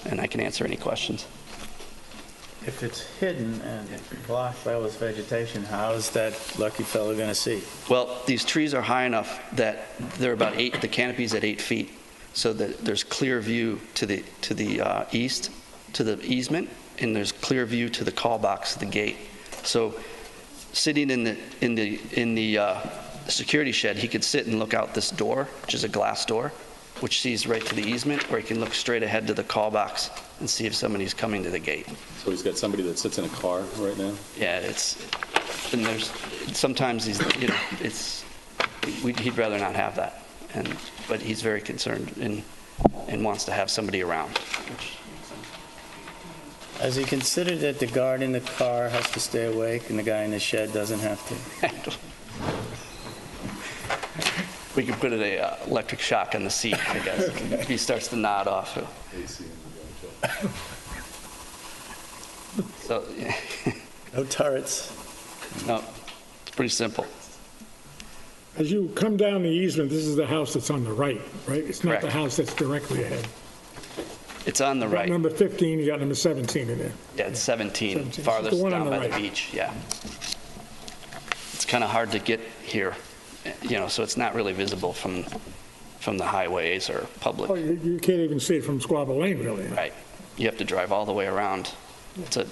Speaker 8: and I can answer any questions.
Speaker 2: If it's hidden and blocked by all this vegetation, how is that lucky fellow going to see?
Speaker 8: Well, these trees are high enough that they're about the canopy's at 8 feet, so that there's clear view to the east, to the easement, and there's clear view to the call box, the gate. So sitting in the security shed, he could sit and look out this door, which is a glass door, which sees right to the easement, or he can look straight ahead to the call box and see if somebody's coming to the gate.
Speaker 9: So he's got somebody that sits in a car right now?
Speaker 8: Yeah, and there's, sometimes he'd rather not have that, but he's very concerned and wants to have somebody around.
Speaker 2: Has he considered that the guard in the car has to stay awake and the guy in the shed doesn't have to?
Speaker 8: We could put an electric shock on the seat, I guess. If he starts to nod off. So, yeah.
Speaker 2: No turrets.
Speaker 8: No, it's pretty simple.
Speaker 1: As you come down the easement, this is the house that's on the right? It's not
Speaker 8: Correct.
Speaker 1: the house that's directly ahead.
Speaker 8: It's on the
Speaker 1: You got
Speaker 8: right.
Speaker 1: number 15, you got number 17 in there.
Speaker 8: Yeah, it's 17,
Speaker 1: 17.
Speaker 8: farthest
Speaker 1: The one on
Speaker 8: down
Speaker 1: the
Speaker 8: by the
Speaker 1: right.
Speaker 8: beach, yeah. It's kind of hard to get here, so it's not really visible from the highways or public.
Speaker 1: Oh, you can't even see it from Squabble Lane, really.
Speaker 8: Right. You have to drive all the way around. It's a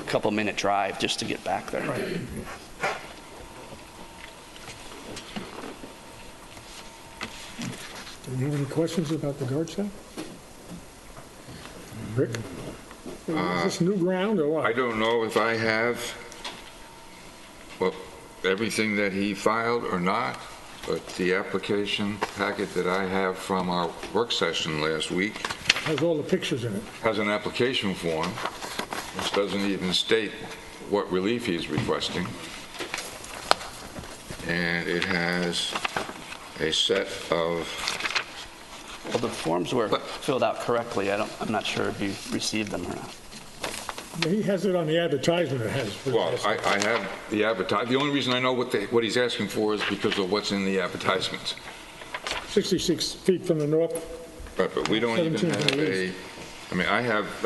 Speaker 8: couple-minute drive just to get back there.
Speaker 1: Right. Do you have any questions about the guard shack? Rick? Is this new ground or what?
Speaker 3: I don't know if I have, well, everything that he filed or not, but the application packet that I have from our work session last week
Speaker 1: Has all the pictures in it.
Speaker 3: has an application form, which doesn't even state what relief he's requesting. And it has a set of,
Speaker 8: Well, the forms were filled out correctly. I'm not sure if you received them or not.
Speaker 1: He has it on the advertisement, it has.
Speaker 3: Well, I have the the only reason I know what he's asking for is because of what's in the advertisements.
Speaker 1: 66 feet from the north.
Speaker 3: Right, but we don't even
Speaker 1: 17 from
Speaker 3: have
Speaker 1: the
Speaker 3: a, I mean,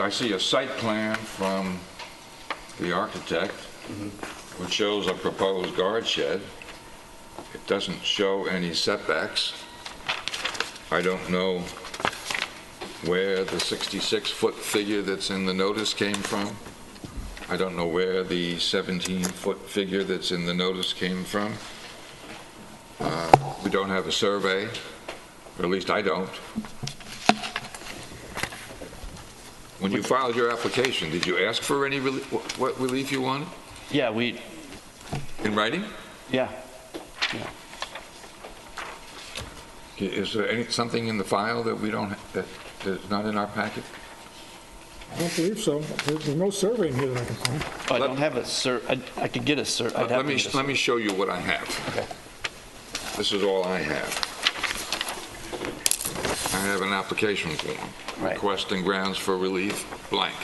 Speaker 3: I see a site plan from the architect, which shows a proposed guard shed. It doesn't show any setbacks. I don't know where the 66-foot figure that's in the notice came from. I don't know where the 17-foot figure that's in the notice came from. We don't have a survey, or at least I don't. When you filed your application, did you ask for any what relief you wanted?
Speaker 8: Yeah,
Speaker 3: In writing?
Speaker 8: yeah.
Speaker 3: Is there something in the file that we don't, that is not in our packet?
Speaker 1: I don't believe so. There's no survey in here that I can find.
Speaker 8: Oh, I don't have I could get a
Speaker 3: Let me show you what I have.
Speaker 8: Okay.
Speaker 3: This is all I have. I have an application form
Speaker 8: Right.
Speaker 3: requesting grounds for relief, blank.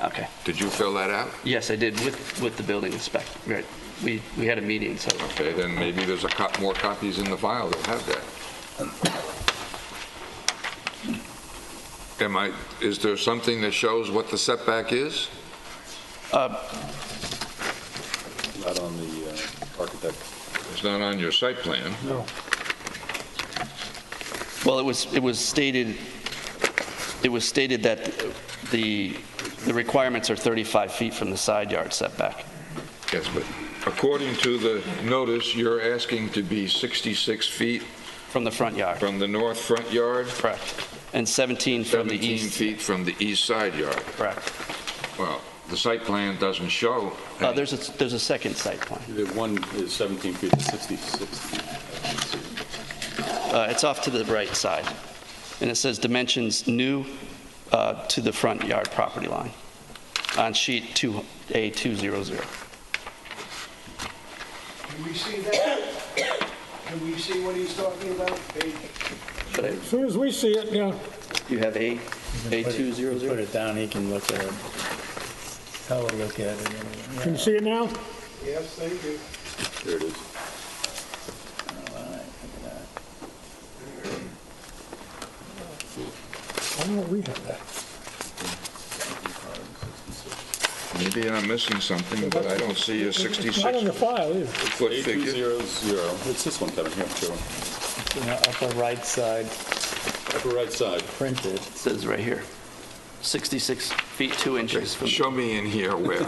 Speaker 8: Okay.
Speaker 3: Did you fill that out?
Speaker 8: Yes, I did with the building inspector. Right. We had a meeting, so.
Speaker 3: Okay, then maybe there's more copies in the file that have that. Is there something that shows what the setback is?
Speaker 9: Not on the architect.
Speaker 3: It's not on your site plan.
Speaker 1: No.
Speaker 8: Well, it was stated that the requirements are 35 feet from the side yard setback.
Speaker 3: Yes, but according to the notice, you're asking to be 66 feet
Speaker 8: From the front yard.
Speaker 3: from the north front yard,
Speaker 8: Correct. And 17 from the
Speaker 3: 17
Speaker 8: east.
Speaker 3: feet from the east side yard.
Speaker 8: Correct.
Speaker 3: Well, the site plan doesn't show. any-
Speaker 8: There's a second site plan.
Speaker 9: The one is 17 feet to 66 feet.
Speaker 8: It's off to the right side. And it says dimensions new to the front yard property line on sheet 2A200.
Speaker 10: Can we see that? Can we see what he's talking about?
Speaker 1: As soon as we see it, yeah.
Speaker 8: You have
Speaker 2: Put
Speaker 8: A200?
Speaker 2: it down, he can look at it. Have a look at it.
Speaker 1: Can you see it now?
Speaker 10: Yes, thank you.
Speaker 9: There it is.
Speaker 1: I don't know if we have that.
Speaker 3: Maybe I'm missing something, but I don't see a
Speaker 1: It's not in
Speaker 3: 66-foot
Speaker 1: the file either.
Speaker 3: figure.
Speaker 9: 8200. It's this one, Kevin. Here, show him.
Speaker 2: In the upper right side
Speaker 9: Upper right side.
Speaker 2: printed.
Speaker 8: It says right here, 66 feet 2 inches from.
Speaker 3: Show me in here where.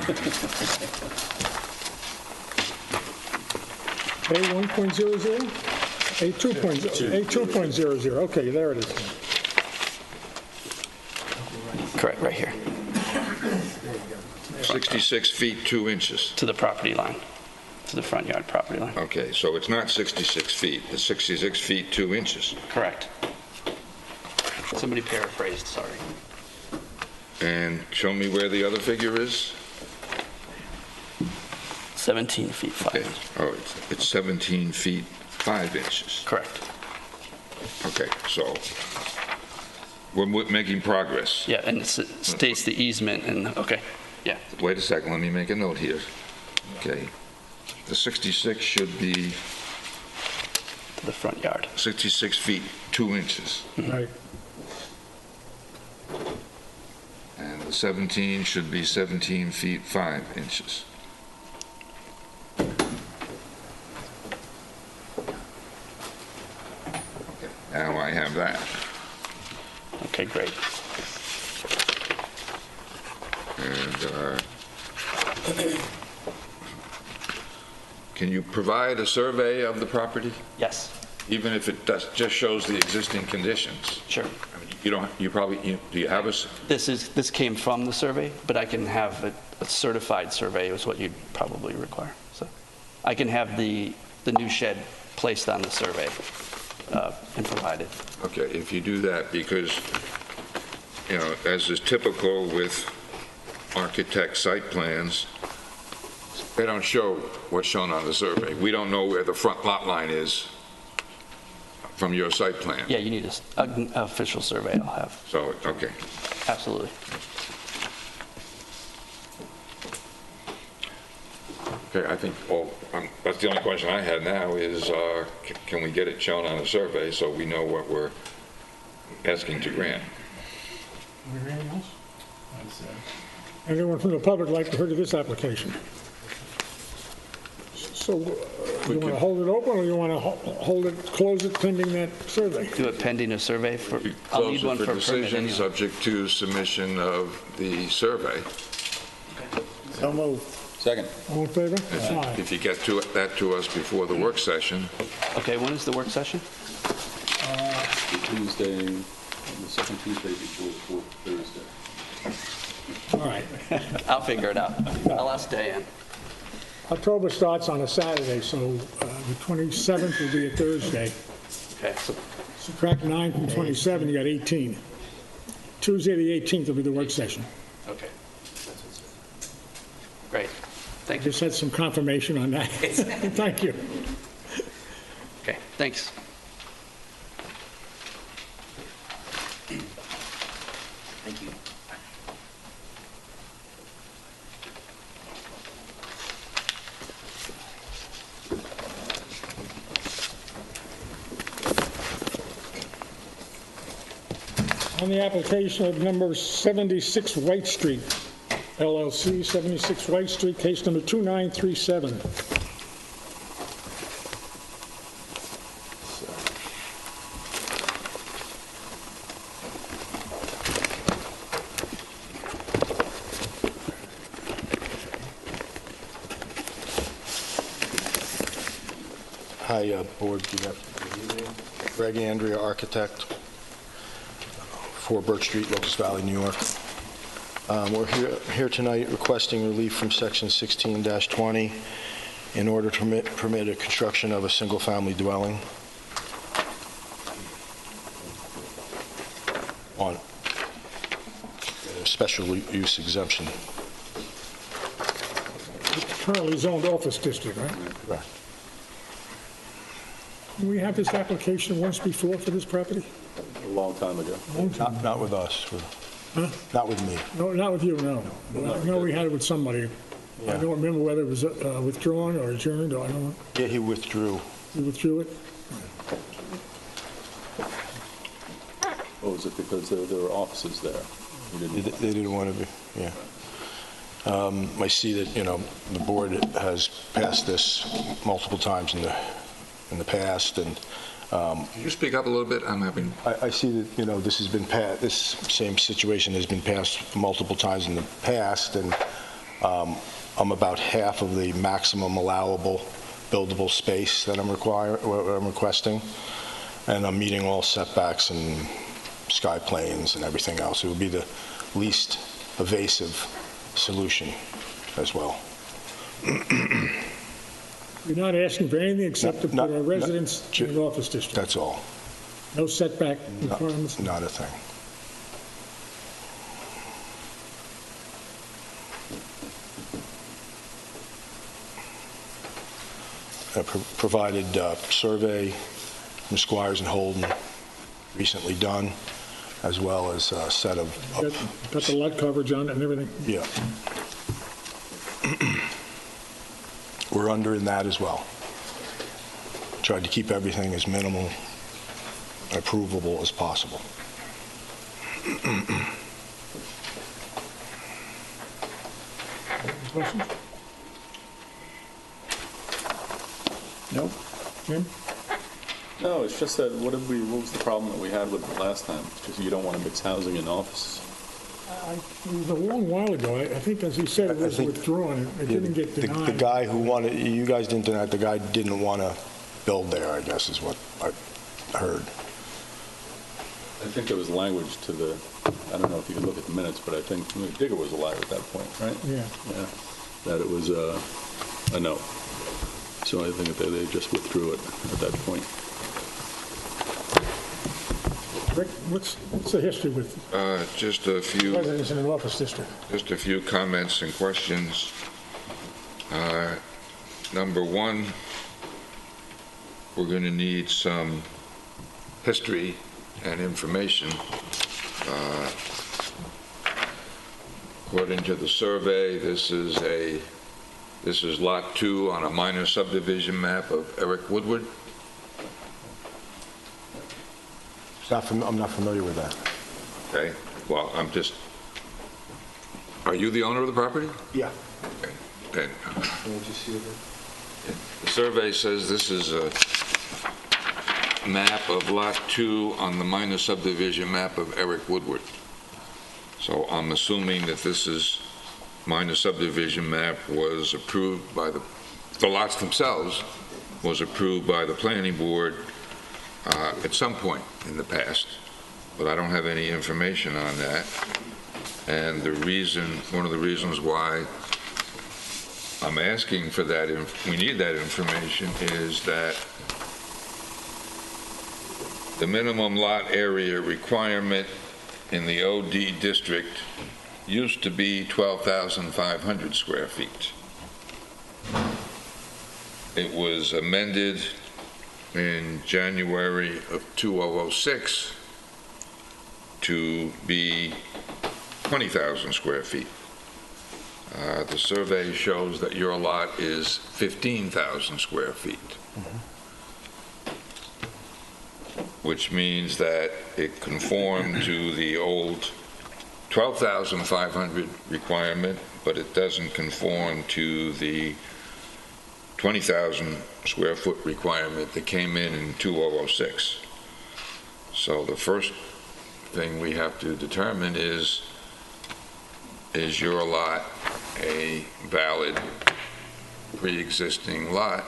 Speaker 1: A1.00? A2.00, okay, there it is.
Speaker 8: Correct, right here,
Speaker 3: 66 feet 2 inches.
Speaker 8: to the property line, to the front yard property line.
Speaker 3: Okay, so it's not 66 feet, it's 66 feet 2 inches.
Speaker 8: Correct. Somebody paraphrased, sorry.
Speaker 3: And show me where the other figure is.
Speaker 8: 17 feet 5
Speaker 3: Okay.
Speaker 8: inches.
Speaker 3: Oh, it's 17 feet 5 inches.
Speaker 8: Correct.
Speaker 3: Okay, so we're making progress.
Speaker 8: Yeah, and it states the easement and, okay, yeah.
Speaker 3: Wait a second, let me make a note here. Okay. The 66 should be
Speaker 8: To the front yard.
Speaker 3: 66 feet 2 inches.
Speaker 1: Right.
Speaker 3: And the 17 should be 17 feet 5 inches. Okay, now I have that.
Speaker 8: Okay, great.
Speaker 3: And can you provide a survey of the property,
Speaker 8: Yes,
Speaker 3: even if it just shows the existing conditions?
Speaker 8: sure.
Speaker 3: I mean, do you have
Speaker 8: This came from the survey, but I can have a certified survey is what you'd probably require. So I can have the new shed placed on the survey and provided.
Speaker 3: Okay, if you do that, because, you know, as is typical with architect site plans, they don't show what's shown on the survey. We don't know where the front lot line is from your site plan.
Speaker 8: Yeah, you need an official survey I'll have.
Speaker 3: So, okay.
Speaker 8: Absolutely.
Speaker 3: Okay, I think, well, that's the only question I had now is, can we get it shown on a survey so we know what we're asking to grant?
Speaker 1: Anything else? Anyone from the public like to hear this application? So, you want to hold it open, or you want to hold it, close it pending that survey?
Speaker 8: Do it pending a survey for, I'll need
Speaker 3: Close it
Speaker 8: one
Speaker 3: for
Speaker 8: for a permit
Speaker 3: decision,
Speaker 8: anyway.
Speaker 3: subject to submission of the survey.
Speaker 2: So moved.
Speaker 9: Second.
Speaker 1: All in favor? Aye.
Speaker 3: If you get that to us before the work session,
Speaker 8: Okay, when is the work session?
Speaker 9: The Tuesday, the second Tuesday before the fourth Thursday.
Speaker 1: All right.
Speaker 8: I'll figure it out. I'll ask Diane.
Speaker 1: October starts on a Saturday, so the 27th will be a Thursday.
Speaker 8: Okay, so
Speaker 1: Subtract 9 from 27, you got 18. Tuesday, the 18th will be the work session.
Speaker 8: okay. Great. Thank you.
Speaker 1: Just had some confirmation on that. Thank you.
Speaker 8: Okay, thanks. Thank you.
Speaker 1: On the application of number 76 White Street, LLC, 76 White Street, case number 2937.
Speaker 11: Hi, Board. Good afternoon. Greg Andrea, architect, 4 Birch Street, Locust Valley, New York. We're here tonight requesting relief from Section 16-20 in order to permit a construction of a single-family dwelling on a special use exemption.
Speaker 1: Currently zoned office district, right?
Speaker 11: Correct.
Speaker 1: We have this application once before for this property?
Speaker 9: A long time ago.
Speaker 11: Not with us. Not with me.
Speaker 1: No, not with you, no. I know we had it with somebody. I don't remember whether it was withdrawn or adjourned, or I don't know.
Speaker 11: Yeah, he withdrew.
Speaker 1: You withdrew it?
Speaker 9: Oh, is it because there were offices there? You didn't-
Speaker 11: They didn't want to be, yeah. I see that, the board has passed this multiple times in the past, and
Speaker 3: could you speak up a little bit? I'm having,
Speaker 11: I see that, this has been passed, this same situation has been passed multiple times in the past, and I'm about half of the maximum allowable buildable space that I'm requesting, and I'm meeting all setbacks and sky planes and everything else. It would be the least evasive solution as well.
Speaker 1: You're not asking for anything except to put a residence in an office district?
Speaker 11: That's all.
Speaker 1: No setback requirements?
Speaker 11: Not a thing. I provided survey from Squires and Holden, recently done, as well as a set of...
Speaker 1: Got the lot coverage on it and everything?
Speaker 11: Yeah. We're under in that as well. Tried to keep everything as minimal and approvable as possible.
Speaker 1: Questions? No? Jim?
Speaker 9: No, it's just that, what was the problem that we had with it last time? Because you don't want to mix housing and offices.
Speaker 1: It was a long while ago. I think, as he said, it was withdrawn. It didn't get denied.
Speaker 11: The guy who wanted, you guys didn't deny it, the guy didn't want to build there, I guess, is what I heard.
Speaker 9: I think there was language to the, I don't know if you can look at the minutes, but I think Digger was alive at that point, right?
Speaker 1: Yeah.
Speaker 9: Yeah, that it was a no. So I think that they just withdrew it at that point.
Speaker 1: Rick, what's the history with
Speaker 3: just a few...
Speaker 1: residents in an office district?
Speaker 3: Just a few comments and questions. Number one, we're going to need some history and information. According to the survey, this is This is Lot 2 on a minor subdivision map of Eric Woodward.
Speaker 11: I'm not familiar with that.
Speaker 3: Okay, well, are you the owner of the property?
Speaker 11: Yeah.
Speaker 3: Okay. Then,
Speaker 11: Can I just see it?
Speaker 3: the survey says this is a map of Lot 2 on the minor subdivision map of Eric Woodward. So I'm assuming that this is, minor subdivision map was approved by the lots themselves was approved by the planning board at some point in the past, but I don't have any information on that. And one of the reasons why I'm asking for that, we need that information, is that the minimum lot area requirement in the OD district used to be 12,500 square feet. It was amended in January of 2006 to be 20,000 square feet. The survey shows that your lot is 15,000 square feet, which means that it conformed to the old 12,500 requirement, but it doesn't conform to the 20,000 square foot requirement that came in 2006. So the first thing we have to determine is your lot a valid pre-existing lot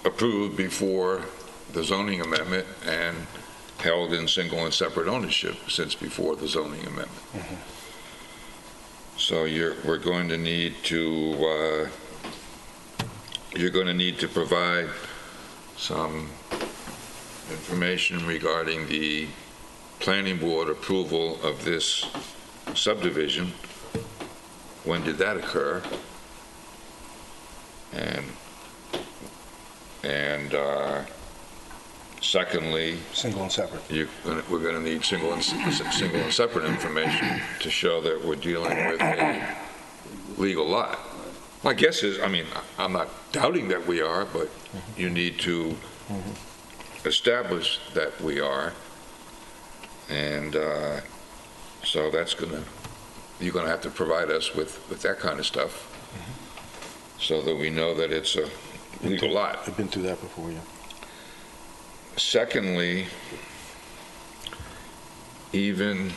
Speaker 3: approved before the zoning amendment and held in single and separate ownership since before the zoning amendment. So we're going to need to you're going to need to provide some information regarding the planning board approval of this subdivision. When did that occur? And secondly,
Speaker 11: Single and separate.
Speaker 3: we're going to need single and separate information to show that we're dealing with a legal lot. My guess is, I'm not doubting that we are, but you need to establish that we are. And so you're going to have to provide us with that kind of stuff so that we know that it's a legal lot.
Speaker 11: I've been through that before, yeah.
Speaker 3: Secondly, even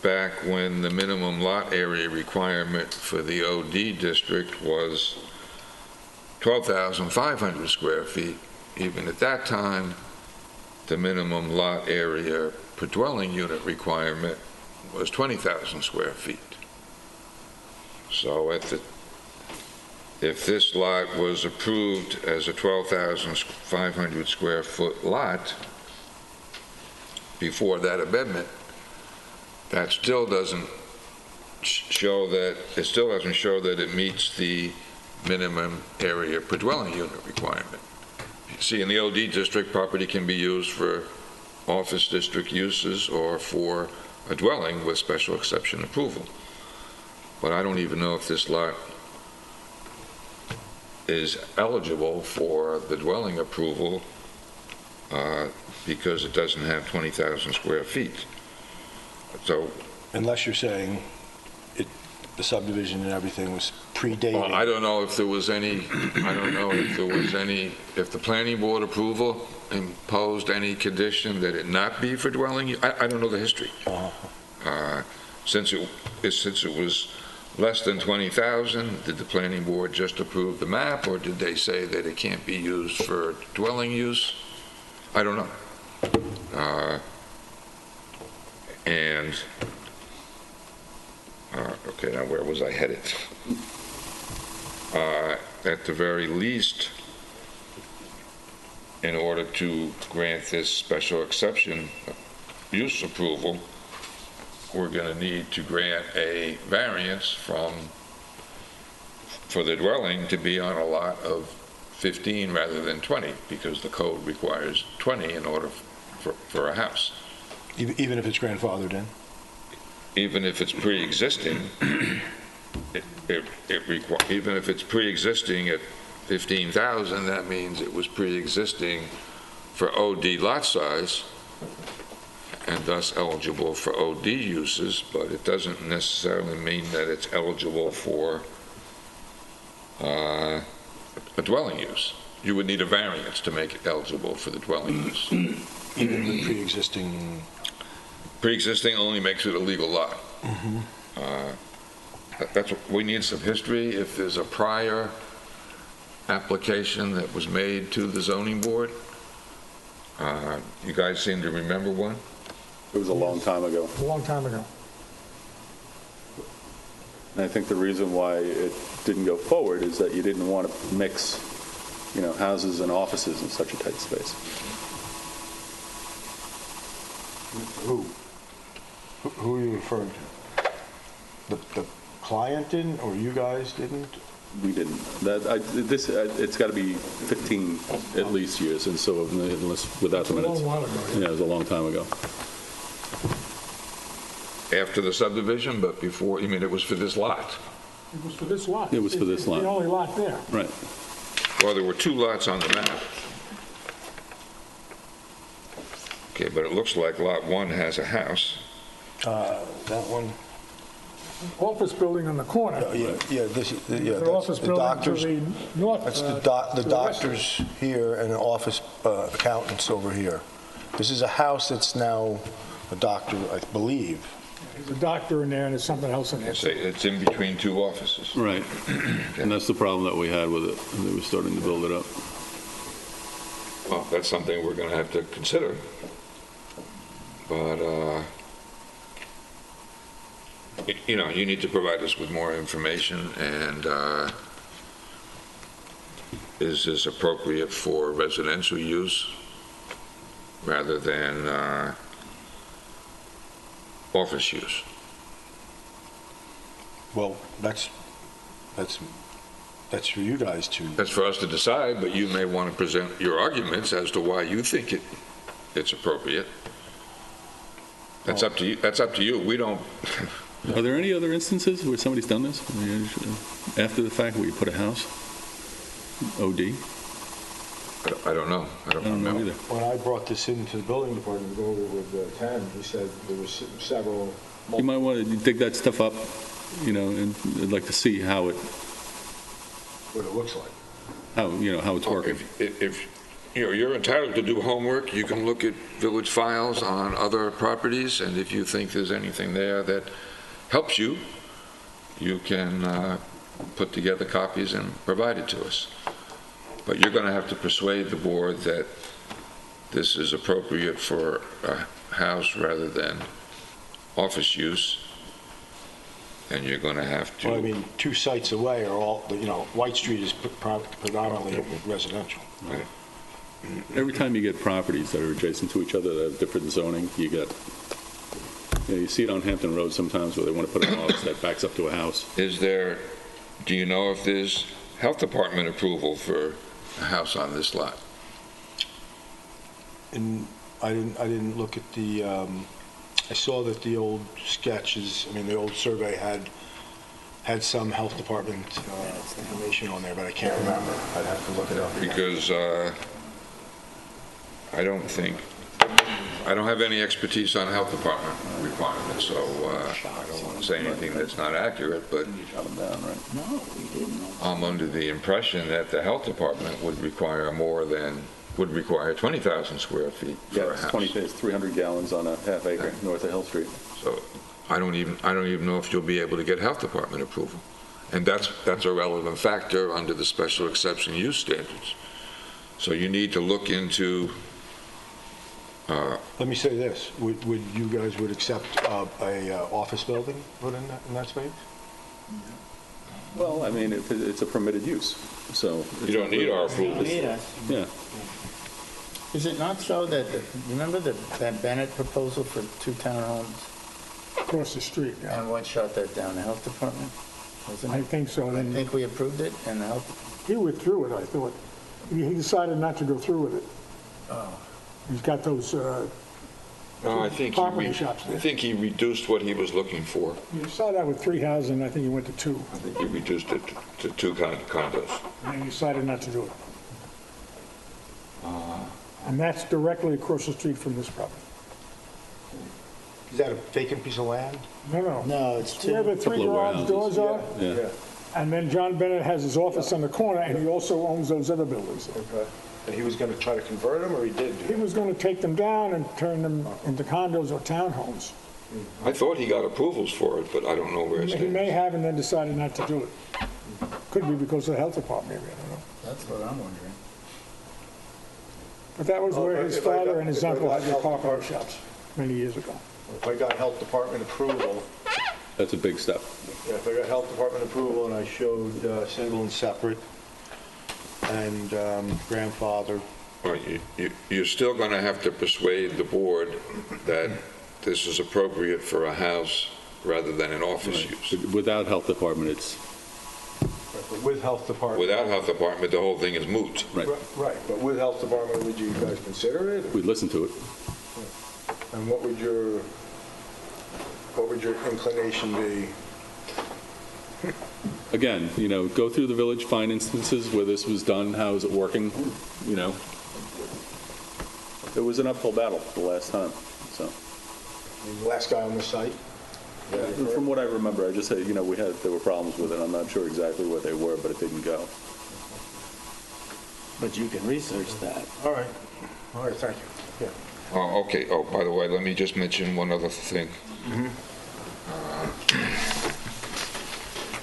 Speaker 3: back when the minimum lot area requirement for the OD district was 12,500 square feet, even at that time, the minimum lot area per dwelling unit requirement was 20,000 square feet. So if this lot was approved as a 12,500 square foot lot before that amendment, that still doesn't show that it meets the minimum area per dwelling unit requirement. See, in the OD district, property can be used for office district uses or for a dwelling with special exception approval. But I don't even know if this lot is eligible for the dwelling approval because it doesn't have 20,000 square feet. So,
Speaker 11: unless you're saying the subdivision and everything was predating.
Speaker 3: Well, I don't know if there was any, if the planning board approval imposed any condition that it not be for dwelling. I don't know the history. Since it was less than 20,000, did the planning board just approve the map, or did they say that it can't be used for dwelling use? I don't know. Okay, now where was I headed? At the very least, in order to grant this special exception use approval, we're going to need to grant a variance for the dwelling to be on a lot of 15 rather than 20, because the code requires 20 in order for a house.
Speaker 11: Even if it's grandfathered in?
Speaker 3: even if it's pre-existing, even if it's pre-existing at 15,000, that means it was pre-existing for OD lot size and thus eligible for OD uses, but it doesn't necessarily mean that it's eligible for a dwelling use. You would need a variance to make it eligible for the dwelling use.
Speaker 11: Even the pre-existing...
Speaker 3: Pre-existing only makes it a legal lot. That's what, we need some history. If there's a prior application that was made to the zoning board, you guys seem to remember one?
Speaker 9: It was a long time ago.
Speaker 1: A long time ago.
Speaker 9: And I think the reason why it didn't go forward is that you didn't want to mix, houses and offices in such a tight space.
Speaker 11: Who are you referring to? The client didn't, or you guys didn't?
Speaker 9: We didn't. It's got to be 15 at least years, and so unless without the minutes.
Speaker 1: A long while ago.
Speaker 9: Yeah, it was a long time ago.
Speaker 3: After the subdivision, but before, you mean it was for this lot?
Speaker 1: It was for this lot.
Speaker 9: It was for this
Speaker 1: It's
Speaker 9: lot.
Speaker 1: the only lot there.
Speaker 9: Right.
Speaker 3: Well, there were two lots on the map. Okay, but it looks like Lot 1 has a house.
Speaker 11: That one?
Speaker 1: Office building on the corner.
Speaker 11: Yeah, this, yeah,
Speaker 1: The
Speaker 11: that's
Speaker 1: office
Speaker 11: the
Speaker 1: building to
Speaker 11: doctor's.
Speaker 1: the north.
Speaker 11: That's
Speaker 1: to
Speaker 11: the
Speaker 1: the west.
Speaker 11: doctor's here and an office accountant's over here. This is a house that's now a doctor, I believe.
Speaker 1: There's a doctor in there and there's something else in there.
Speaker 3: Say it's in between two offices.
Speaker 9: Right. And that's the problem that we had with it. They were starting to build it up.
Speaker 3: Well, that's something we're going to have to consider. But, you need to provide us with more information, and is this appropriate for residential use rather than office use?
Speaker 11: Well, that's for you guys to.
Speaker 3: That's for us to decide, but you may want to present your arguments as to why you think it's appropriate. That's up to you. That's up to you. We don't.
Speaker 9: Are there any other instances where somebody's done this? After the fact, where you put a house? OD?
Speaker 3: I don't know. I don't know
Speaker 9: either.
Speaker 11: When I brought this into the building department to go over with Ken, he said there was several.
Speaker 9: You might want to dig that stuff up, and I'd like to see how
Speaker 11: What it looks like.
Speaker 9: how it's working.
Speaker 3: If you're entitled to do homework, you can look at village files on other properties, and if you think there's anything there that helps you, you can put together copies and provide it to us. But you're going to have to persuade the board that this is appropriate for a house rather than office use, and you're going to have to...
Speaker 11: Well, I mean, 2 sites away are all, White Street is predominantly residential.
Speaker 3: Right.
Speaker 9: Every time you get properties that are adjacent to each other that have different zoning, you see it on Hampton Road sometimes where they want to put an office that backs up to a house.
Speaker 3: Do you know if there's health department approval for a house on this lot?
Speaker 11: And I didn't look at the, I saw that the old sketches, the old survey had some health department information on there, but I can't remember. I'd have to look it up.
Speaker 3: Because I don't have any expertise on health department requirements, so I don't want to say anything that's not accurate, but I'm under the impression that the health department would require 20,000 square feet for a house.
Speaker 9: 300 gallons on a half acre north of Hill Street.
Speaker 3: So I don't even know if you'll be able to get health department approval. And that's a relevant factor under the special exception use standards. So you need to look into...
Speaker 11: Let me say this, would you guys accept a office building put in that space?
Speaker 9: Well, it's a permitted use, so...
Speaker 3: You don't need our approval.
Speaker 9: Yeah.
Speaker 2: Is it not so that, remember that Bennett proposal for 2 townhomes?
Speaker 1: Across the street, yeah.
Speaker 2: And what shut that down, the health department? Wasn't
Speaker 1: I
Speaker 2: it?
Speaker 1: think so.
Speaker 2: I
Speaker 1: Then
Speaker 2: think we approved it and the health,
Speaker 1: he withdrew it, I thought. He decided not to go through with it.
Speaker 2: oh,
Speaker 1: He's got those
Speaker 3: No, I think
Speaker 1: Property shops
Speaker 3: I
Speaker 1: there.
Speaker 3: think he reduced what he was looking for.
Speaker 1: You saw that with 3 houses, and I think you went to 2,
Speaker 3: I think he reduced it to 2 condos.
Speaker 1: and you decided not to do it. And that's directly across the street from this property.
Speaker 11: Is that a vacant piece of land?
Speaker 1: No.
Speaker 2: No, it's
Speaker 1: Where the 3
Speaker 9: Couple of
Speaker 1: garage
Speaker 9: warehouses.
Speaker 1: doors are,
Speaker 9: Yeah.
Speaker 1: and then John Bennett has his office on the corner, and he also owns those other buildings.
Speaker 11: Okay. And he was going to try to convert them, or he did
Speaker 1: He was going to take them down and turn them into condos or townhomes.
Speaker 3: I thought he got approvals for it, but I don't know where it
Speaker 1: He may
Speaker 3: stands.
Speaker 1: have and then decided not to do it. Could be because of the health department, maybe, I don't know.
Speaker 2: That's what I'm wondering.
Speaker 1: But that was where his
Speaker 11: If I got-
Speaker 1: father and his
Speaker 11: if I
Speaker 1: uncle
Speaker 11: got
Speaker 1: had their
Speaker 11: health
Speaker 1: carpet
Speaker 11: department-
Speaker 1: shops many years ago.
Speaker 11: If I got health department approval,
Speaker 9: That's a big step.
Speaker 11: if I got health department approval and I showed single and separate and grandfather,
Speaker 3: Well, you're still going to have to persuade the board that this is appropriate for a house rather than an office use.
Speaker 9: Without health department, it's,
Speaker 11: but with health department.
Speaker 3: Without health department, the whole thing is moot.
Speaker 9: right,
Speaker 11: Right, but with health department, would you guys consider it?
Speaker 9: we'd listen to it.
Speaker 11: And what would your inclination be?
Speaker 9: Again, go through the village, find instances where this was done, how is it working, It was an uphill battle the last time, so.
Speaker 11: The last guy on the site?
Speaker 9: From what I remember, I just said, there were problems with it. I'm not sure exactly what they were, but it didn't go.
Speaker 2: But you can research that.
Speaker 11: All right, thank you. Yeah.
Speaker 3: Oh, okay. Oh, by the way, let me just mention one other thing.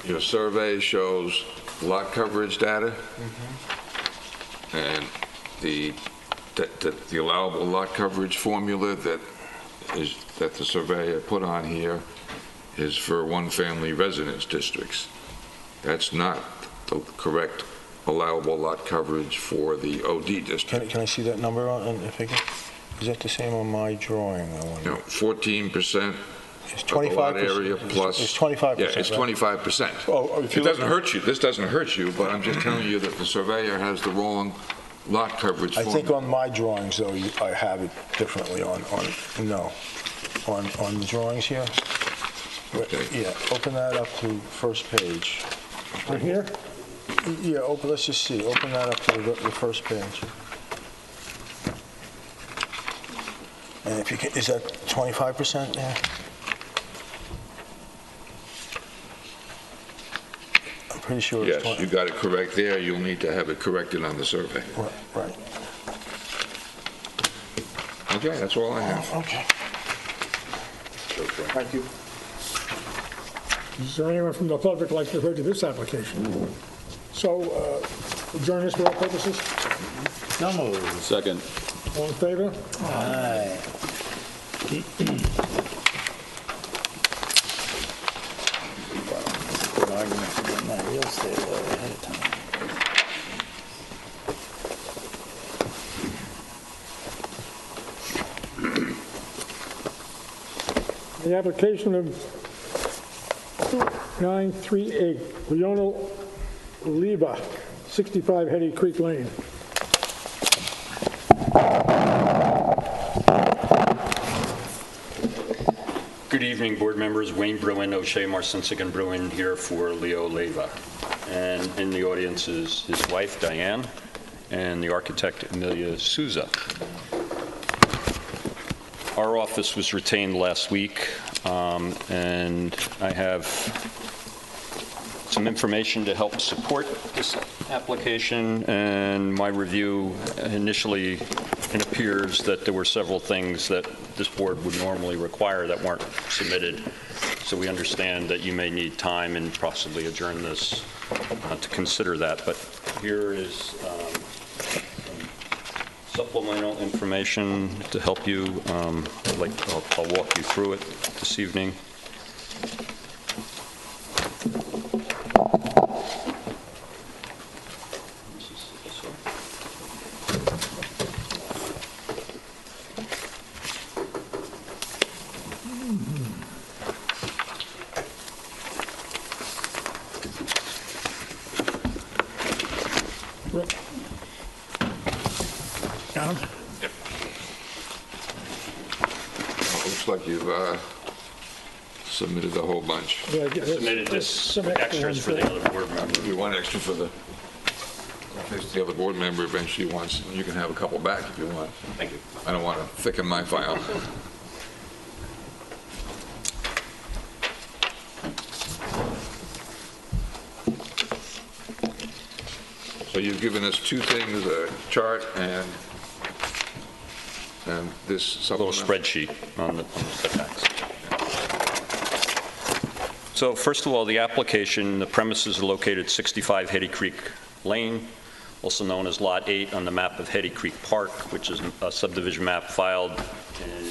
Speaker 3: Your survey shows lot coverage data, and the allowable lot coverage formula that the surveyor put on here is for one-family residence districts. That's not the correct allowable lot coverage for the OD district.
Speaker 11: Can I see that number on the figure? Is that the same on my drawing? I wonder?
Speaker 3: 14%
Speaker 11: It's
Speaker 3: of the lot
Speaker 11: 25%.
Speaker 3: area plus...
Speaker 11: It's 25%.
Speaker 3: Yeah, it's
Speaker 11: right?
Speaker 3: 25%.
Speaker 11: Oh, if you
Speaker 3: It
Speaker 11: look-
Speaker 3: doesn't hurt you, this doesn't hurt you, but I'm just telling you that the surveyor has the wrong lot coverage
Speaker 11: I
Speaker 3: formula.
Speaker 11: think on my drawings, though, I have it differently on the drawings here.
Speaker 3: Okay.
Speaker 11: Yeah, open that up to first page.
Speaker 1: Right here?
Speaker 11: Yeah, let's just see, open that up to the first page. And if you can, is that 25% there? I'm pretty sure it's
Speaker 3: Yes, you got it correct there, you'll need to have it corrected on the survey.
Speaker 11: Right.
Speaker 3: Okay, that's all I have.
Speaker 11: Okay. Thank you.
Speaker 1: Is there anyone from the public like to hear to this application? So, adjourn this for all purposes?
Speaker 2: So moved.
Speaker 9: Second.
Speaker 1: All in favor?
Speaker 2: Aye. Good argument for getting that real estate lawyer ahead of time.
Speaker 1: The application of 2938, Leona Leva, 65 Hetty Creek Lane.
Speaker 12: Good evening, board members. Wayne Bruin, O'Shea Marcinsick and Bruin here for Leo Leva. And in the audience is his wife, Diane, and the architect, Amelia Souza. Our office was retained last week, and I have some information to help support this application. And my review, initially, it appears that there were several things that this board would normally require that weren't submitted. So we understand that you may need time and possibly adjourn this to consider that. But here is some supplemental information to help you. I'll walk you through it this evening.
Speaker 1: Down.
Speaker 3: looks like you've submitted a whole bunch.
Speaker 1: Yeah,
Speaker 12: Submitted
Speaker 1: there's
Speaker 12: this
Speaker 1: some
Speaker 12: extras for the
Speaker 1: ones
Speaker 12: other board members.
Speaker 3: You want extra for the, if the other board member eventually wants, you can have a couple back if you want.
Speaker 12: Thank you.
Speaker 3: I don't want to thicken my file. So you've given us two things, a chart and this
Speaker 12: A little
Speaker 3: supplement.
Speaker 12: spreadsheet on the setbacks. So first of all, the application, the premises are located 65 Hetty Creek Lane, also known as Lot 8 on the map of Hetty Creek Park, which is a subdivision map filed in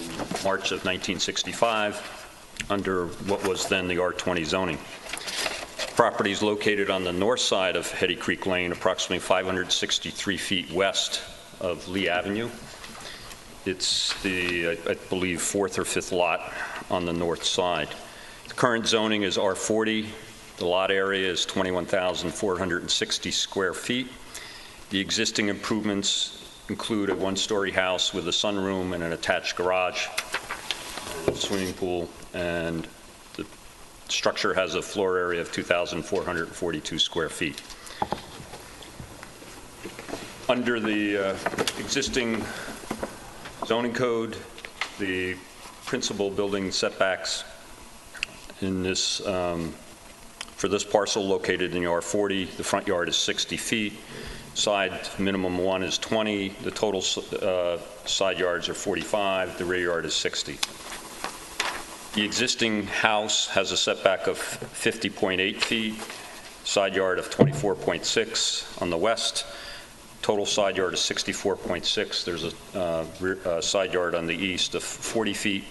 Speaker 12: March of 1965 under what was then the R20 zoning. Property is located on the north side of Hetty Creek Lane, approximately 563 feet west of Lee Avenue. It's the, I believe, fourth or fifth lot on the north side. The current zoning is R40. The lot area is 21,460 square feet. The existing improvements include a one-story house with a sunroom and an attached garage, and a swimming pool, and the structure has a floor area of 2,442 square feet. Under the existing zoning code, the principal building setbacks in this, for this parcel located in the R40, the front yard is 60 feet, side minimum one is 20, the total side yards are 45, the rear yard is 60. The existing house has a setback of 50.8 feet, side yard of 24.6 on the west. Total side yard is 64.6. There's a side yard on the east of 40 feet.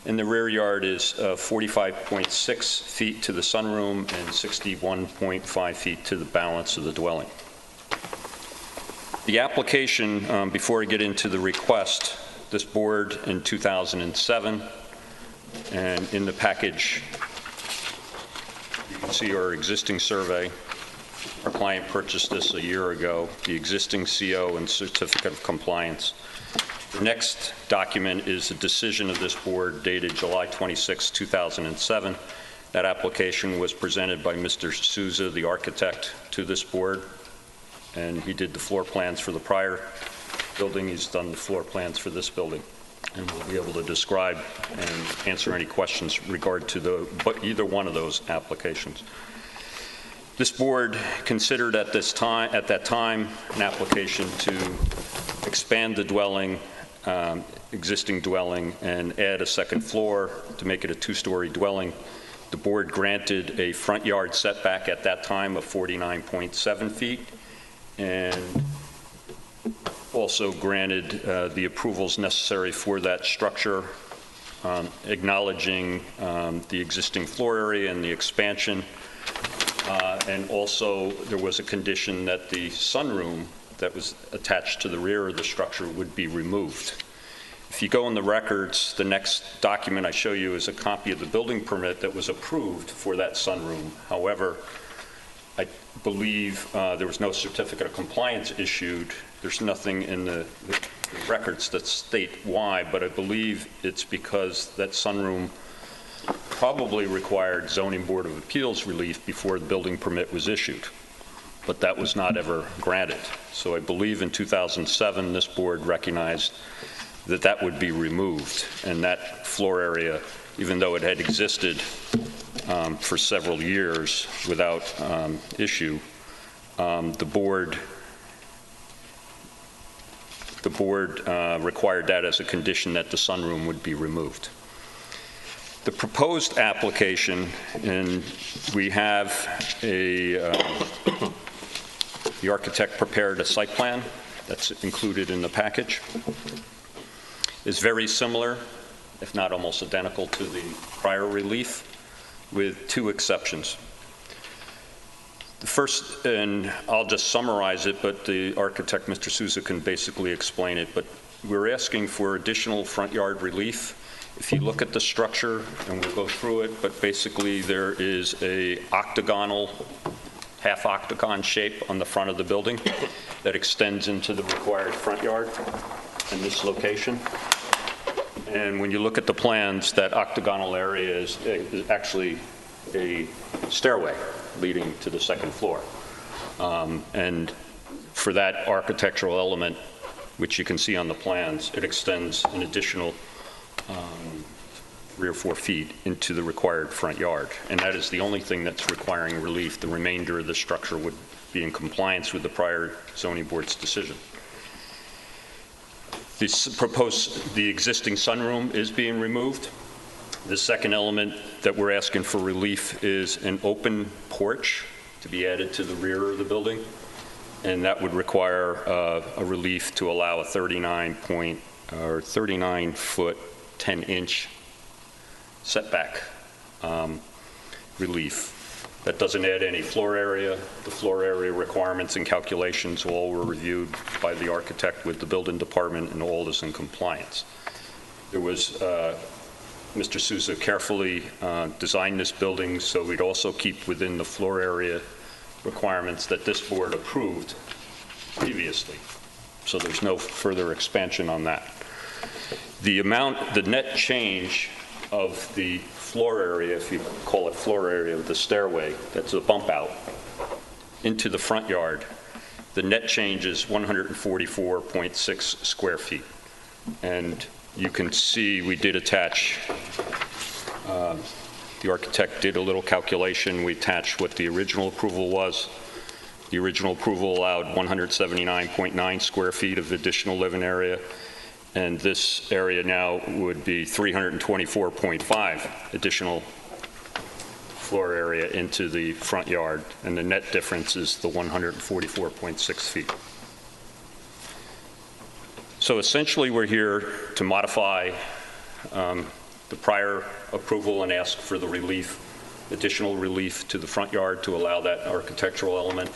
Speaker 12: And the rear yard is 45.6 feet to the sunroom and 61.5 feet to the balance of the dwelling. The application, before I get into the request, this board in 2007, and in the package, you can see our existing survey. Our client purchased this a year ago, the existing CO and certificate of compliance. The next document is a decision of this board dated July 26, 2007. That application was presented by Mr. Souza, the architect, to this board, and he did the floor plans for the prior building. He's done the floor plans for this building, and we'll be able to describe and answer any questions regard to either one of those applications. This board considered at that time, an application to expand the dwelling, existing dwelling, and add a second floor to make it a two-story dwelling. The board granted a front yard setback at that time of 49.7 feet, and also granted the approvals necessary for that structure, acknowledging the existing floor area and the expansion. And also, there was a condition that the sunroom that was attached to the rear of the structure would be removed. If you go in the records, the next document I show you is a copy of the building permit that was approved for that sunroom. However, I believe there was no certificate of compliance issued. There's nothing in the records that state why, but I believe it's because that sunroom probably required Zoning Board of Appeals relief before the building permit was issued, but that was not ever granted. So I believe in 2007, this board recognized that that would be removed, and that floor area, even though it had existed for several years without issue, the board required that as a condition that the sunroom would be removed. The proposed application, and we have the architect prepared a site plan that's included in the package, is very similar, if not almost identical, to the prior relief, with two exceptions. The first, and I'll just summarize it, but the architect, Mr. Souza, can basically explain it, but we're asking for additional front yard relief. If you look at the structure, and we'll go through it, but basically there is a octagonal, half octagon shape on the front of the building that extends into the required front yard in this location. And when you look at the plans, that octagonal area is actually a stairway leading to the second floor. And for that architectural element, which you can see on the plans, it extends an additional 3 or 4 feet into the required front yard. And that is the only thing that's requiring relief. The remainder of the structure would be in compliance with the prior zoning board's decision. The existing sunroom is being removed. The second element that we're asking for relief is an open porch to be added to the rear of the building, and that would require a relief to allow a 39-foot, 10-inch setback relief. That doesn't add any floor area. The floor area requirements and calculations all were reviewed by the architect with the building department, and all is in compliance. There was, Mr. Souza carefully designed this building so we'd also keep within the floor area requirements that this board approved previously. So there's no further expansion on that. The net change of the floor area, if you call it floor area of the stairway, that's a bump out into the front yard, the net change is 144.6 square feet. And you can see we did attach, the architect did a little calculation. We attached what the original approval was. The original approval allowed 179.9 square feet of additional living area. And this area now would be 324.5 additional floor area into the front yard, and the net difference is the 144.6 feet. So essentially, we're here to modify the prior approval and ask for the relief, additional relief to the front yard to allow that architectural element.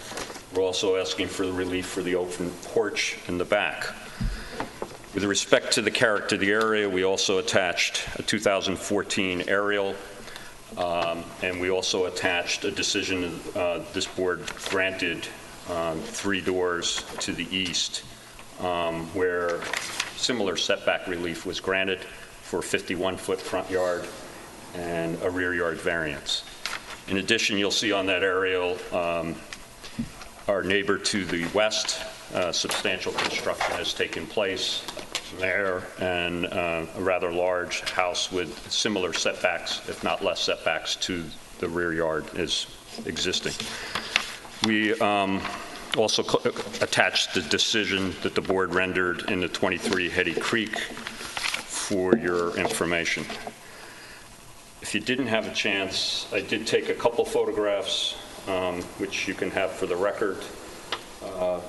Speaker 12: We're also asking for the relief for the open porch in the back. With respect to the character of the area, we also attached a 2014 aerial, and we also attached a decision this board granted 3 doors to the east, where similar setback relief was granted for a 51-foot front yard and a rear yard variance. In addition, you'll see on that aerial our neighbor to the west, substantial construction has taken place there, and a rather large house with similar setbacks, if not less setbacks, to the rear yard is existing. We also attached the decision that the board rendered in the 23 Hetty Creek for your information. If you didn't have a chance, I did take a couple photographs, which you can have for the record.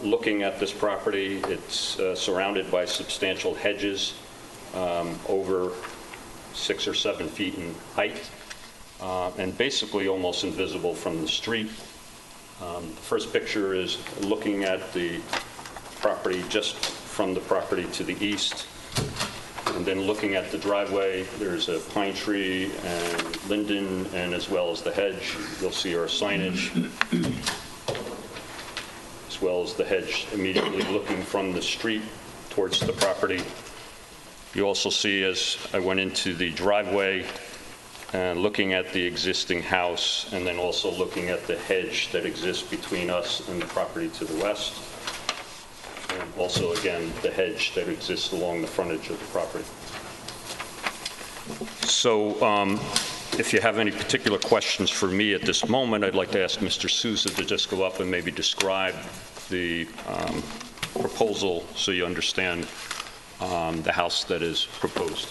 Speaker 12: Looking at this property, it's surrounded by substantial hedges, over 6 or 7 feet in height, and basically almost invisible from the street. The first picture is looking at the property just from the property to the east, and then looking at the driveway, there's a pine tree and linden, and as well as the hedge. You'll see our signage, as well as the hedge immediately looking from the street towards the property. You also see, as I went into the driveway, looking at the existing house, and then also looking at the hedge that exists between us and the property to the west. And also, again, the hedge that exists along the frontage of the property. So if you have any particular questions for me at this moment, I'd like to ask Mr. Souza to just go up and maybe describe the proposal so you understand the house that is proposed.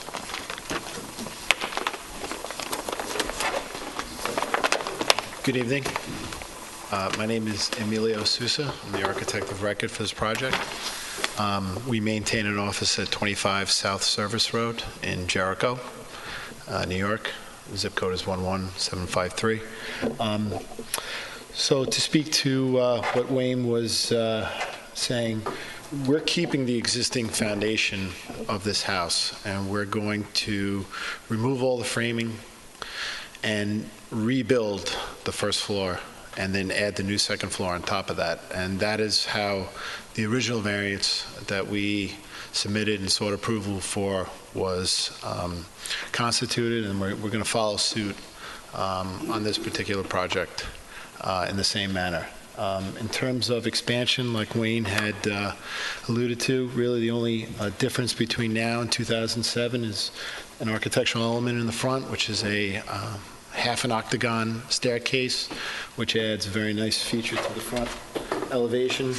Speaker 13: Good evening. My name is Emilio Sousa. I'm the architect of record for this project. We maintain an office at 25 South Service Road in Jericho, New York. The zip code is 11753. So to speak to what Wayne was saying, we're keeping the existing foundation of this house, and we're going to remove all the framing and rebuild the first floor and then add the new second floor on top of that. And that is how the original variance that we submitted and sought approval for was constituted, and we're going to follow suit on this particular project in the same manner. In terms of expansion, like Wayne had alluded to, really the only difference between now and 2007 is an architectural element in the front, which is a half an octagon staircase, which adds a very nice feature to the front elevation.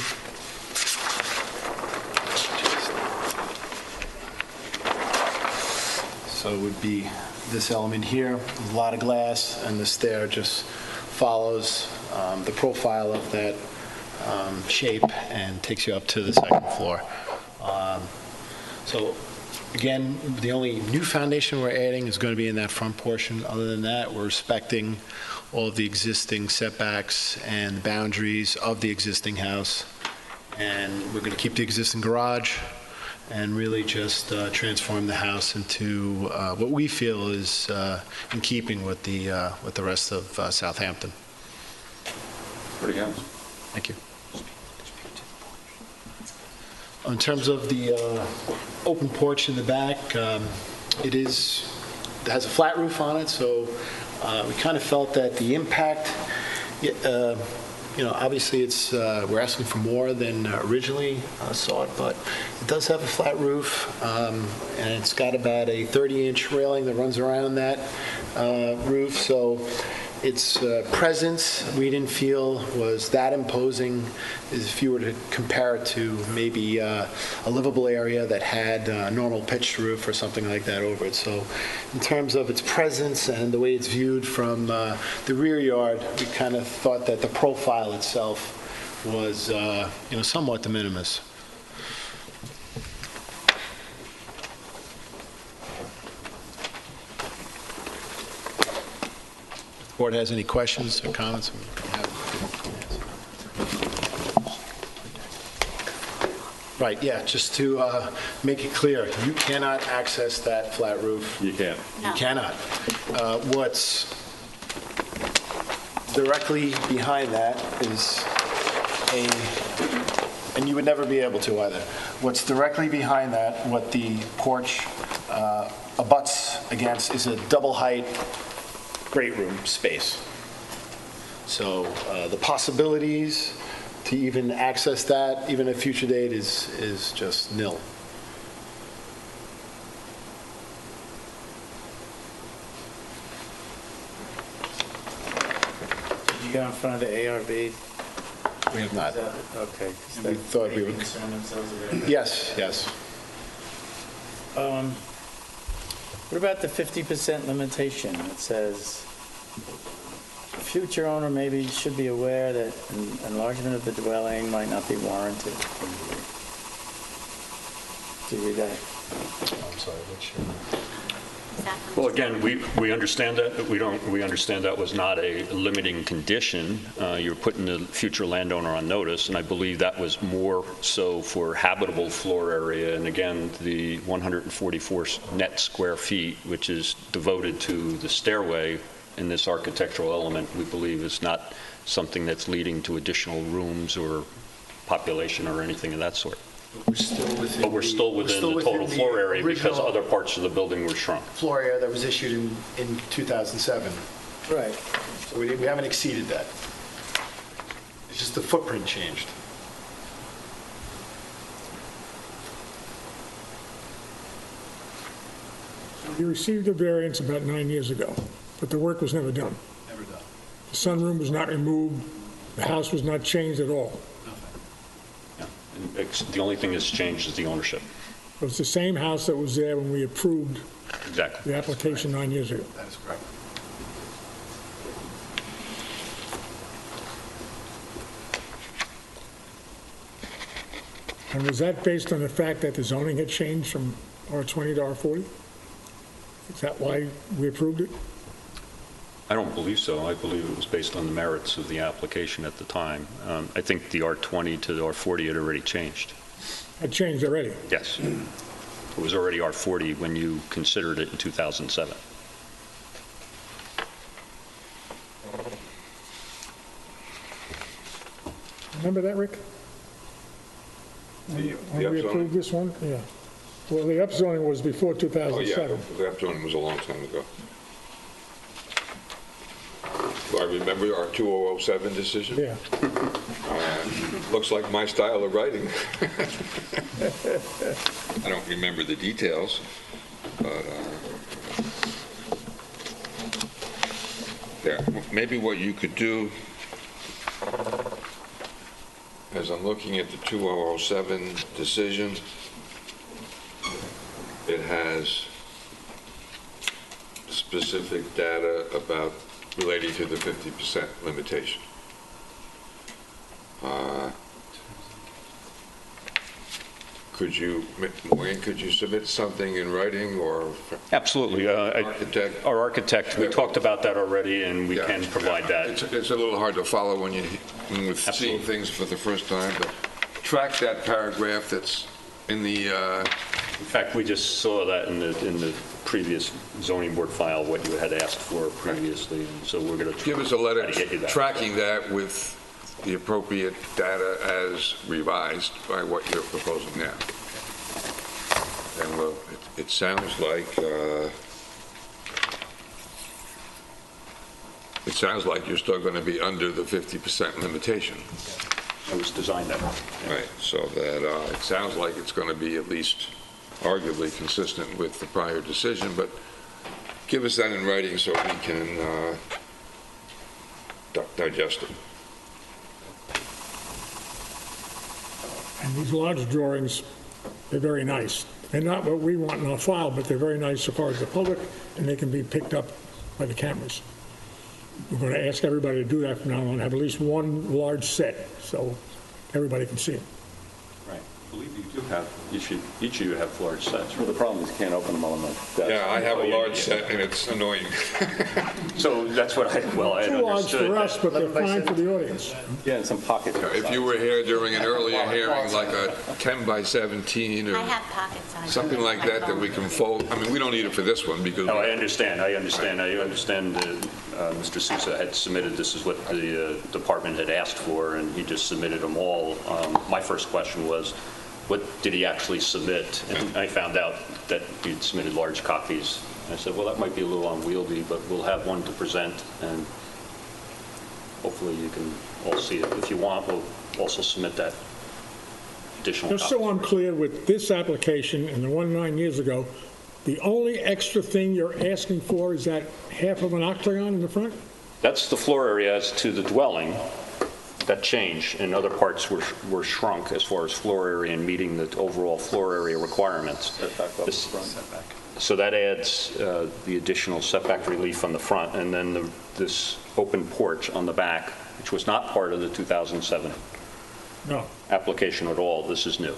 Speaker 13: So it would be this element here, a lot of glass, and the stair just follows the profile of that shape and takes you up to the second floor. So again, the only new foundation we're adding is going to be in that front portion. Other than that, we're respecting all of the existing setbacks and boundaries of the existing house. And we're going to keep the existing garage and really just transform the house into what we feel is in keeping with the rest of Southampton.
Speaker 12: Pretty good.
Speaker 13: Thank you. In terms of the open porch in the back, it has a flat roof on it, so we kind of felt that the impact, obviously we're asking for more than originally sought, but it does have a flat roof, and it's got about a 30-inch railing that runs around that roof, so its presence we didn't feel was that imposing as if you were to compare it to maybe a livable area that had a normal pitched roof or something like that over it. So in terms of its presence and the way it's viewed from the rear yard, we kind of thought that the profile itself was somewhat de minimis. Board has any questions or comments? Right, yeah, just to make it clear, you cannot access that flat roof.
Speaker 9: You can't.
Speaker 13: You cannot. What's directly behind that is and you would never be able to either. What's directly behind that, what the porch abuts against, is a double height great room space. So the possibilities to even access that, even at a future date, is just nil.
Speaker 2: Did you go in front of the ARB?
Speaker 13: We have not.
Speaker 2: Okay.
Speaker 13: And we thought we would.
Speaker 2: Concern themselves about it?
Speaker 13: Yes.
Speaker 2: What about the 50% limitation? It says, future owner maybe should be aware that enlargement of the dwelling might not be warranted. Did you read that?
Speaker 13: I'm sorry, which?
Speaker 12: Well, again, we understand that. We understand that was not a limiting condition. You're putting the future landowner on notice, and I believe that was more so for habitable floor area. And again, the 144 net square feet, which is devoted to the stairway in this architectural element, we believe is not something that's leading to additional rooms or population or anything of that sort.
Speaker 13: We're still within
Speaker 12: the total floor area because other parts of the building were shrunk.
Speaker 13: Floor area that was issued in 2007.
Speaker 2: Right.
Speaker 13: So we haven't exceeded that. It's just the footprint changed.
Speaker 1: You received a variance about 9 years ago, but the work was never done.
Speaker 13: Never done.
Speaker 1: The sunroom was not removed, the house was not changed at all.
Speaker 12: The only thing that's changed is the ownership.
Speaker 1: It was the same house that was there when we approved
Speaker 12: Exactly.
Speaker 1: the application 9 years ago.
Speaker 13: That is correct.
Speaker 1: And was that based on the fact that the zoning had changed from R20 to R40? Is that why we approved it?
Speaker 12: I don't believe so. I believe it was based on the merits of the application at the time. I think the R20 to the R40 had already changed.
Speaker 1: It changed already.
Speaker 12: Yes. It was already R40 when you considered it in 2007.
Speaker 1: Remember that, Rick?
Speaker 3: The
Speaker 1: When we approved
Speaker 3: upzoning?
Speaker 1: this one? Yeah. Well, the upzoning was before
Speaker 3: Oh, yeah,
Speaker 1: 2007.
Speaker 3: the upzoning was a long time ago. I remember our 2007 decision.
Speaker 1: Yeah.
Speaker 3: Looks like my style of writing. I don't remember the details, but yeah, maybe what you could do, as I'm looking at the 2007 decision, it has specific data about relating to the 50% limitation. Wayne, could you submit something in writing or?
Speaker 12: Absolutely.
Speaker 3: Architect?
Speaker 12: Our architect, we talked about that already, and we can provide that.
Speaker 3: It's a little hard to follow when you're seeing things for the first time, but track that paragraph that's in the,
Speaker 12: In fact, we just saw that in the previous zoning board file, what you had asked for previously, and so we're going to
Speaker 3: give us a letter
Speaker 12: try to get you that.
Speaker 3: tracking that with the appropriate data as revised by what you're proposing now. And well, it sounds like you're still going to be under the 50% limitation.
Speaker 12: It was designed that way.
Speaker 3: Right, so that it sounds like it's going to be at least arguably consistent with the prior decision, but give us that in writing so we can digest it.
Speaker 1: And these large drawings, they're very nice. They're not what we want in our file, but they're very nice so far as the public, and they can be picked up by the cameras. We're going to ask everybody to do that from now on, have at least one large set, so everybody can see it.
Speaker 12: Right. I believe you do have, each of you have large sets. Well, the problem is you can't open them all in the desk.
Speaker 3: Yeah, I have a large set, and it's annoying.
Speaker 12: So that's what I had
Speaker 1: Too large
Speaker 12: understood.
Speaker 1: for us, but they're fine for the audience.
Speaker 12: Yeah, and some pockets.
Speaker 3: If you were here during an earlier hearing, like a 10 by 17 or
Speaker 14: I have pockets on it.
Speaker 3: something like that we can fold, I mean, we don't need it for this one because.
Speaker 12: No, I understand. Mr. Sousa had submitted, this is what the department had asked for, and he just submitted them all. My first question was, what did he actually submit? And I found out that he'd submitted large copies. I said, well, that might be a little unwieldy, but we'll have one to present, and hopefully you can all see it. If you want, we'll also submit that additional
Speaker 1: Just
Speaker 12: copy.
Speaker 1: so I'm clear, with this application and the one 9 years ago, the only extra thing you're asking for is that half of an octagon in the front?
Speaker 12: That's the floor area as to the dwelling. That changed, and other parts were shrunk as far as floor area and meeting the overall floor area requirements. So that adds the additional setback relief on the front, and then this open porch on the back, which was not part of the 2007 application at all. This is new.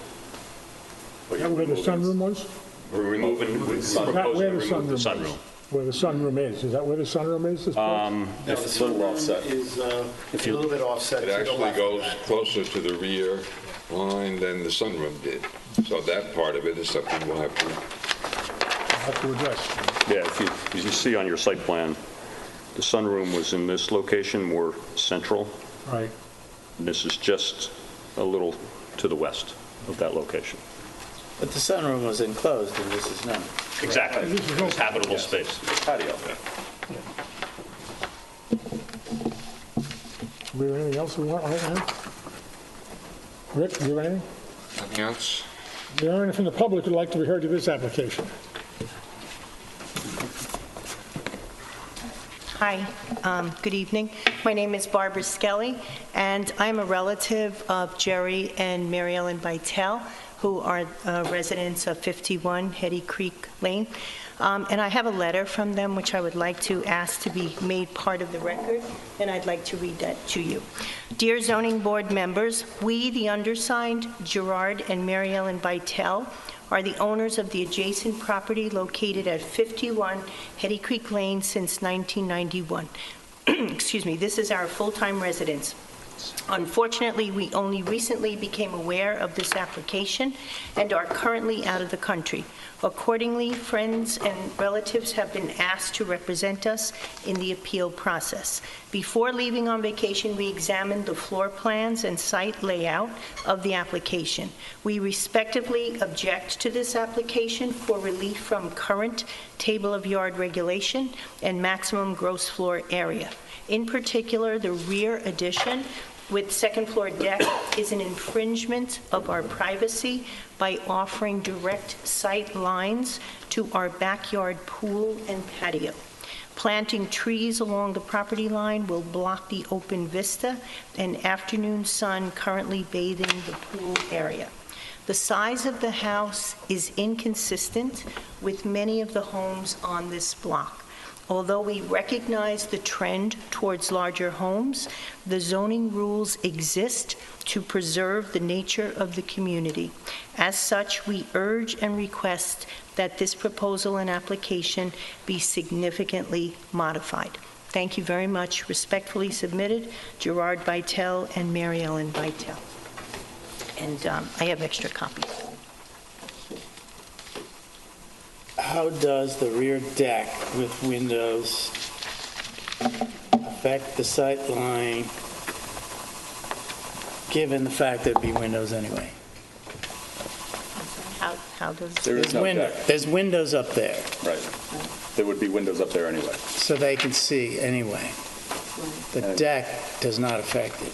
Speaker 1: Is that where the sunroom was?
Speaker 12: We're removing,
Speaker 1: Is that where the sunroom is?
Speaker 12: sunroom.
Speaker 1: Where the sunroom is that where the sunroom is? This place?
Speaker 10: It's a little offset. Is a little bit offset
Speaker 3: It
Speaker 10: to the
Speaker 3: actually
Speaker 10: left.
Speaker 3: goes closer to the rear line than the sunroom did. So that part of it is something we'll have
Speaker 1: to address.
Speaker 12: Yeah, if you see on your site plan, the sunroom was in this location, more central.
Speaker 1: Right.
Speaker 12: And this is just a little to the west of that location.
Speaker 2: But the sunroom was enclosed, and this is not.
Speaker 12: Exactly. It's habitable space.
Speaker 2: Patio.
Speaker 1: Do we have anything else we want right now? Rick, do you have anything?
Speaker 3: Nothing else?
Speaker 1: Is there anyone from the public who'd like to be heard to this application?
Speaker 15: Hi, good evening. My name is Barbara Skelly, and I'm a relative of Jerry and Mary Ellen Vitale, who are residents of 51 Hetty Creek Lane. And I have a letter from them which I would like to ask to be made part of the record, and I'd like to read that to you. Dear Zoning Board members, we, the undersigned, Gerard and Mary Ellen Vitale, are the owners of the adjacent property located at 51 Hetty Creek Lane since 1991. Excuse me, this is our full-time residence. Unfortunately, we only recently became aware of this application and are currently out of the country. Accordingly, friends and relatives have been asked to represent us in the appeal process. Before leaving on vacation, we examined the floor plans and site layout of the application. We respectively object to this application for relief from current table of yard regulation and maximum gross floor area. In particular, the rear addition with second floor deck is an infringement of our privacy by offering direct sight lines to our backyard pool and patio. Planting trees along the property line will block the open vista and afternoon sun currently bathing the pool area. The size of the house is inconsistent with many of the homes on this block. Although we recognize the trend towards larger homes, the zoning rules exist to preserve the nature of the community. As such, we urge and request that this proposal and application be significantly modified. Thank you very much. Respectfully submitted, Gerard Vitale and Mary Ellen Vitale. And I have extra copies.
Speaker 2: How does the rear deck with windows affect the sight line, given the fact there'd be windows anyway?
Speaker 15: How does...
Speaker 2: There's windows up there.
Speaker 9: Right. There would be windows up there anyway.
Speaker 2: So they can see anyway. The deck does not affect it,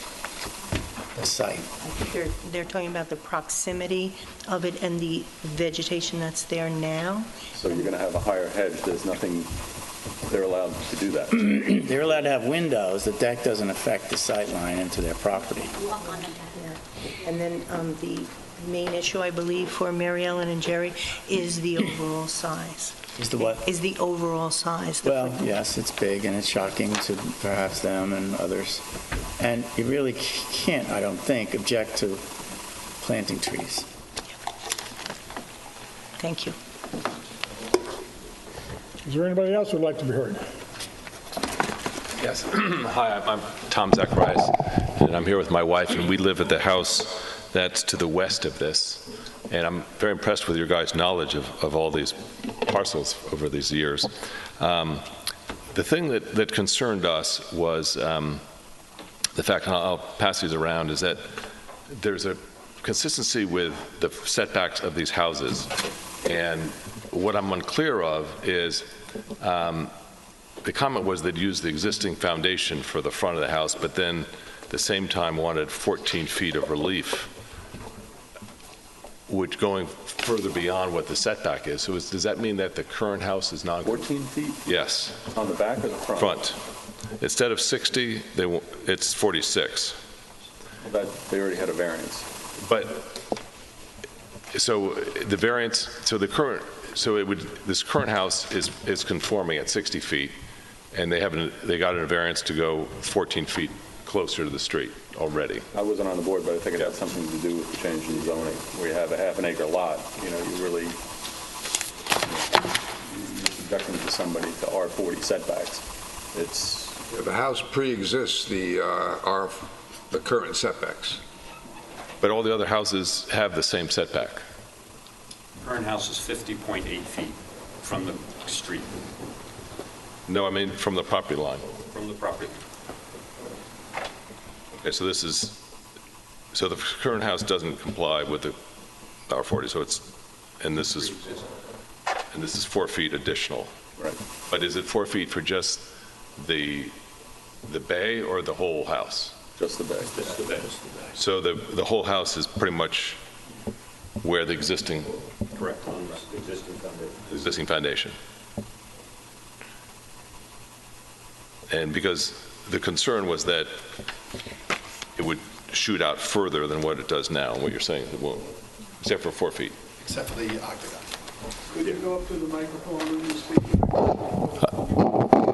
Speaker 2: the site.
Speaker 15: I think they're talking about the proximity of it and the vegetation that's there now.
Speaker 9: So you're going to have a higher hedge. There's nothing, they're allowed to do that.
Speaker 2: They're allowed to have windows. The deck doesn't affect the sight line into their property.
Speaker 15: And then the main issue, I believe, for Mary Ellen and Jerry is the overall size.
Speaker 2: Is the what?
Speaker 15: Is the overall size.
Speaker 2: Well, yes, it's big, and it's shocking to perhaps them and others. And you really can't, I don't think, object to planting trees.
Speaker 15: Thank you.
Speaker 1: Is there anybody else who would like to be heard?
Speaker 14: Yes. Hi, I'm Tom Zacharias, and I'm here with my wife, and we live at the house that's to the west of this. And I'm very impressed with your guys' knowledge of all these parcels over these years. The thing that concerned us was the fact, and I'll pass these around, is that there's a consistency with the setbacks of these houses. And what I'm unclear of is the comment was they'd use the existing foundation for the front of the house, but then at the same time wanted 14 feet of relief, which going further beyond what the setback is. So does that mean that the current house is not
Speaker 9: 14 feet?
Speaker 14: Yes.
Speaker 9: On the back or the front?
Speaker 14: Front. Instead of 60, it's 46.
Speaker 9: But they already had a variance.
Speaker 14: But so the variance, so the current, so it would, this current house is conforming at 60 feet, and they got a variance to go 14 feet closer to the street already.
Speaker 9: I wasn't on the board, but I think it had something to do with the change in zoning, where you have a half-an-acre lot. You know, you really you're subjecting to somebody to R40 setbacks. It's
Speaker 3: the house pre-exists the current setbacks.
Speaker 14: But all the other houses have the same setback.
Speaker 12: Current house is 50.8 feet from the street.
Speaker 14: No, I mean from the property line.
Speaker 12: From the property.
Speaker 14: Okay, so so the current house doesn't comply with the R40, so and this is 4 feet additional.
Speaker 9: Right.
Speaker 14: But is it 4 feet for just the bay or the whole house?
Speaker 9: Just the bay.
Speaker 14: Just the bay. So the whole house is pretty much where the existing...
Speaker 12: Correct. On the existing foundation.
Speaker 14: Existing foundation. And because the concern was that it would shoot out further than what it does now, and what you're saying it won't, except for 4 feet.
Speaker 13: Except for the octagon.
Speaker 10: Could you go up to the microphone when you're speaking?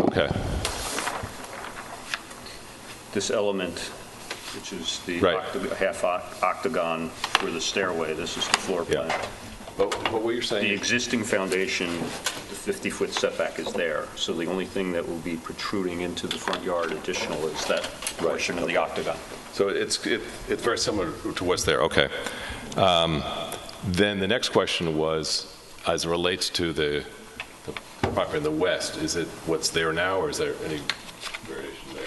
Speaker 14: Okay.
Speaker 12: This element, which is the half octagon for the stairway, this is the floor plan.
Speaker 14: Yeah. But what you're saying...
Speaker 12: The existing foundation, the 50-foot setback is there, so the only thing that will be protruding into the front yard additional is that portion of the octagon.
Speaker 14: So it's very similar to what's there, okay. Then the next question was, as it relates to the property in the west, is it what's there now, or is there any variation there?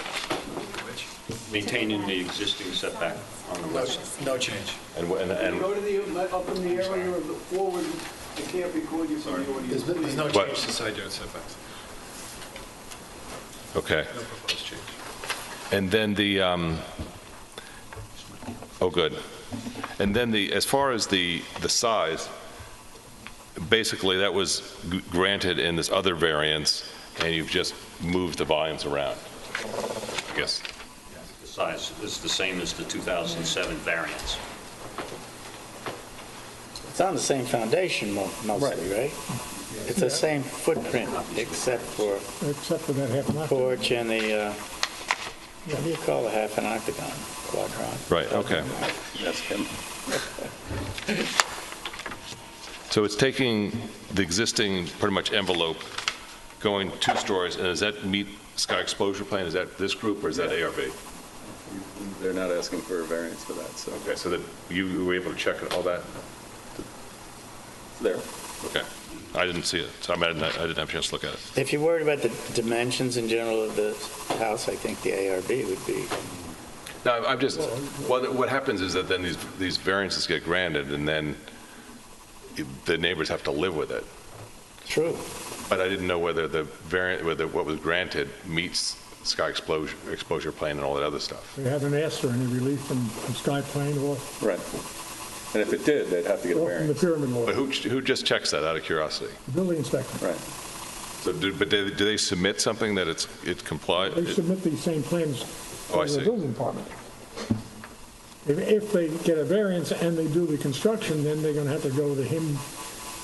Speaker 12: Maintaining the existing setback on the west.
Speaker 10: No change.
Speaker 14: And
Speaker 10: Go to the, up in the area of the forward, I can't record you from the audience.
Speaker 13: There's no
Speaker 14: What?
Speaker 13: change to side yard setbacks.
Speaker 14: Okay.
Speaker 13: No proposed change.
Speaker 14: And then the, oh, good. And then as far as the size, basically that was granted in this other variance, and you've just moved the volumes around, I guess.
Speaker 12: The size is the same as the 2007 variance.
Speaker 2: It's on the same foundation mostly, right? It's the same footprint, except for
Speaker 1: that half an octagon.
Speaker 2: porch and the, what do you call a half an octagon? Quadron.
Speaker 14: Right, okay.
Speaker 2: That's him.
Speaker 14: So it's taking the existing, pretty much envelope, going 2 stories, and does that meet sky exposure plan? Is that this group, or is that ARB?
Speaker 9: They're not asking for a variance for that, so.
Speaker 14: Okay, so that you were able to check all that?
Speaker 9: There.
Speaker 14: Okay. I didn't see it, so I didn't have a chance to look at it.
Speaker 2: If you're worried about the dimensions in general of the house, I think the ARB would be.
Speaker 14: No, I'm just, what happens is that then these variances get granted, and then the neighbors have to live with it.
Speaker 2: True.
Speaker 14: But I didn't know whether whether what was granted meets sky exposure plan and all that other stuff.
Speaker 1: They haven't asked for any relief from Sky Plane or
Speaker 9: Right. And if it did, they'd have to get a
Speaker 1: from the
Speaker 9: variance.
Speaker 1: Pyramid Law,
Speaker 14: But who just checks that out of curiosity?
Speaker 1: the building inspector.
Speaker 9: Right.
Speaker 14: So, do they submit something that it complies?
Speaker 1: They submit these same plans
Speaker 14: Oh, I
Speaker 1: to the
Speaker 14: see.
Speaker 1: building department. If they get a variance and they do the construction, then they're going to have to go to him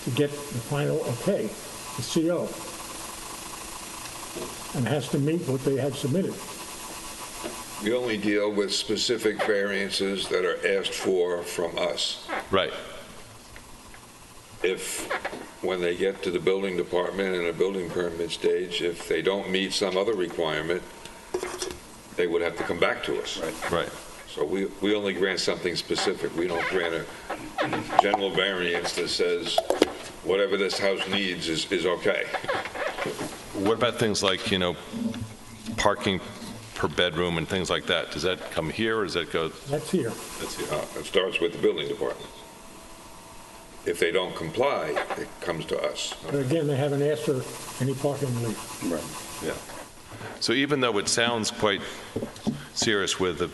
Speaker 1: to get the final okay, the CO. And has to meet what they have submitted.
Speaker 3: We only deal with specific variances that are asked for from us.
Speaker 14: Right.
Speaker 3: If, when they get to the building department in a building permit stage, if they don't meet some other requirement, they would have to come back to us.
Speaker 14: Right.
Speaker 3: So we only grant something specific. We don't grant a general variance that says whatever this house needs is okay.
Speaker 14: What about things like, parking per bedroom and things like that? Does that come here, or does that go?
Speaker 1: That's here.
Speaker 14: That's here.
Speaker 3: It starts with the building department. If they don't comply, it comes to us.
Speaker 1: But again, they haven't asked for any parking relief.
Speaker 9: Right.
Speaker 14: Yeah. So even though it sounds quite serious with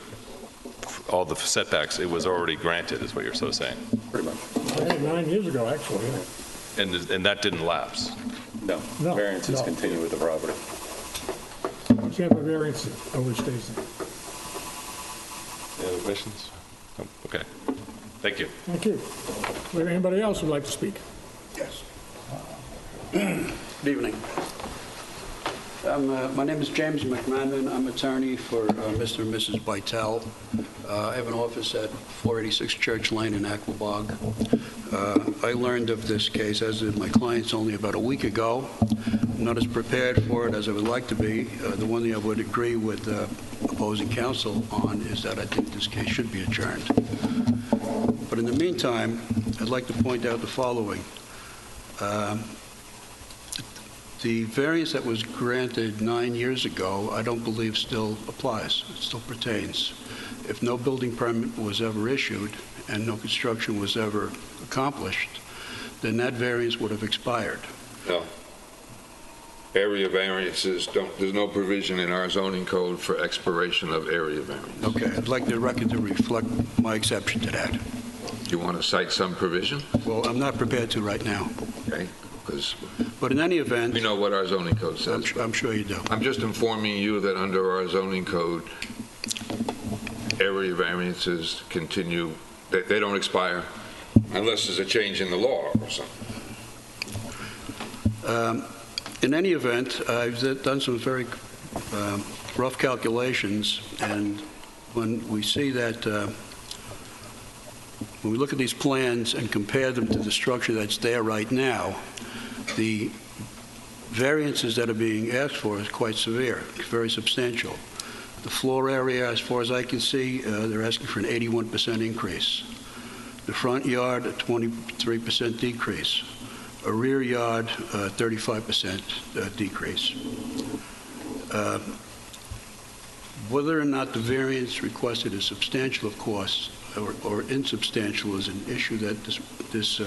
Speaker 14: all the setbacks, it was already granted, is what you're so saying?
Speaker 9: Pretty much.
Speaker 1: 9 years ago, actually.
Speaker 14: And that didn't lapse?
Speaker 9: No.
Speaker 1: No,
Speaker 9: Variances
Speaker 1: no.
Speaker 9: continue with the property.
Speaker 1: Once you have a variance, it always stays there.
Speaker 14: Any other questions? No? Okay. Thank you.
Speaker 1: Thank you. Would anybody else would like to speak?
Speaker 10: Yes.
Speaker 16: Good evening. My name is James McMahon. I'm attorney for Mr. and Mrs. Bytel. I have an office at 486 Church Lane in Aquabog. I learned of this case, as did my clients, only about a week ago. I'm not as prepared for it as I would like to be. The one thing I would agree with opposing counsel on is that I think this case should be adjourned. But in the meantime, I'd like to point out the following. The variance that was granted 9 years ago, I don't believe still applies. It still pertains. If no building permit was ever issued and no construction was ever accomplished, then that variance would have expired.
Speaker 3: No. Area variances there's no provision in our zoning code for expiration of area variance.
Speaker 16: Okay, I'd like the record to reflect my exception to that.
Speaker 3: Do you want to cite some provision?
Speaker 16: Well, I'm not prepared to right now.
Speaker 3: Okay, because
Speaker 16: But in any event,
Speaker 3: we know what our zoning code says.
Speaker 16: I'm sure you do.
Speaker 3: I'm just informing you that under our zoning code, area variances continue, they don't expire unless there's a change in the law or something.
Speaker 16: In any event, I've done some very rough calculations, and when we see that, when we look at these plans and compare them to the structure that's there right now, the variances that are being asked for is quite severe, very substantial. The floor area, as far as I can see, they're asking for an 81% increase. The front yard, a 23% decrease. a rear yard 35% decrease. Whether or not the variance requested is substantial, of course, or insubstantial is an issue that this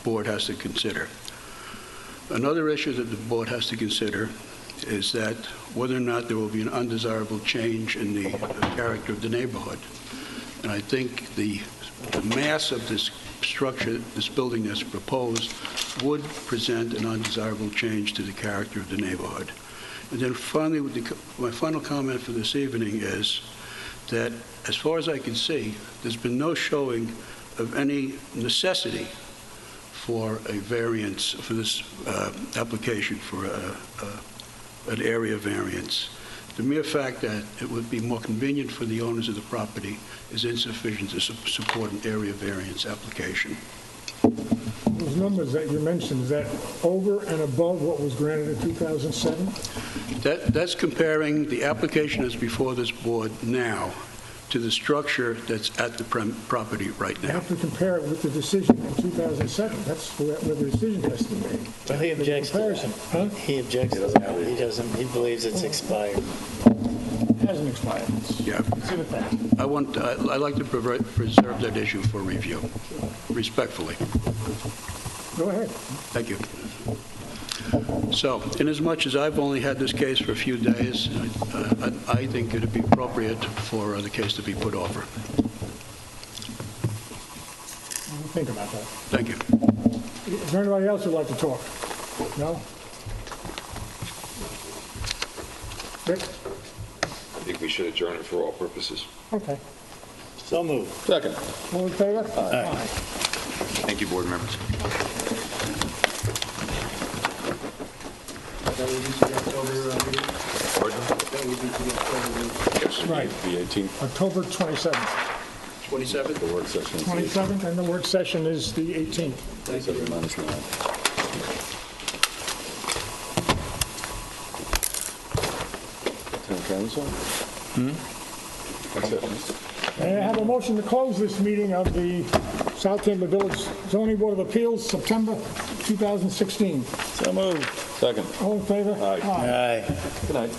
Speaker 16: board has to consider. Another issue that the board has to consider is that whether or not there will be an undesirable change in the character of the neighborhood. And I think the mass of this structure, this building that's proposed, would present an undesirable change to the character of the neighborhood. And then finally, my final comment for this evening is that, as far as I can see, there's been no showing of any necessity for a variance for this application for an area variance. The mere fact that it would be more convenient for the owners of the property is insufficient to support an area variance application.
Speaker 1: Those numbers that you mentioned, is that over and above what was granted in 2007?
Speaker 16: That's comparing the application that's before this board now to the structure that's at the property right
Speaker 1: You
Speaker 16: now.
Speaker 1: have to compare it with the decision in 2007. That's where the decision has to be made.
Speaker 2: Well, he objects to
Speaker 1: Comparison, huh?
Speaker 2: that. He objects to that. He doesn't, he believes it's expired.
Speaker 1: It hasn't expired.
Speaker 16: Yeah.
Speaker 1: See what that.
Speaker 16: I'd like to preserve that issue for review, respectfully.
Speaker 1: Go ahead.
Speaker 16: Thank you. So, inasmuch as I've only had this case for a few days, I think it would be appropriate for the case to be put over.
Speaker 1: Think about that.
Speaker 16: Thank you.
Speaker 1: Is there anybody else who'd like to talk? No? Rick?
Speaker 3: I think we should adjourn it for all purposes.
Speaker 1: Okay.
Speaker 2: So moved.
Speaker 9: Second.
Speaker 1: All in favor?
Speaker 2: Aye.
Speaker 12: Thank you, board members.
Speaker 10: That would be the October meeting?
Speaker 3: Pardon?
Speaker 10: That would be the October meeting.
Speaker 3: Yes.
Speaker 1: Right.
Speaker 9: The 18th,
Speaker 1: October 27th.
Speaker 16: 27th?
Speaker 9: the work session.
Speaker 1: 27th, and the work session is the 18th.
Speaker 16: Thank you.
Speaker 9: 7 minus 9. Town council? That's it.
Speaker 1: May I have a motion to close this meeting of the Southampton Village Zoning Board of Appeals, September 2016?
Speaker 2: So moved.
Speaker 9: Second.
Speaker 1: All in favor?
Speaker 9: Aye.
Speaker 2: Aye.
Speaker 9: Good night.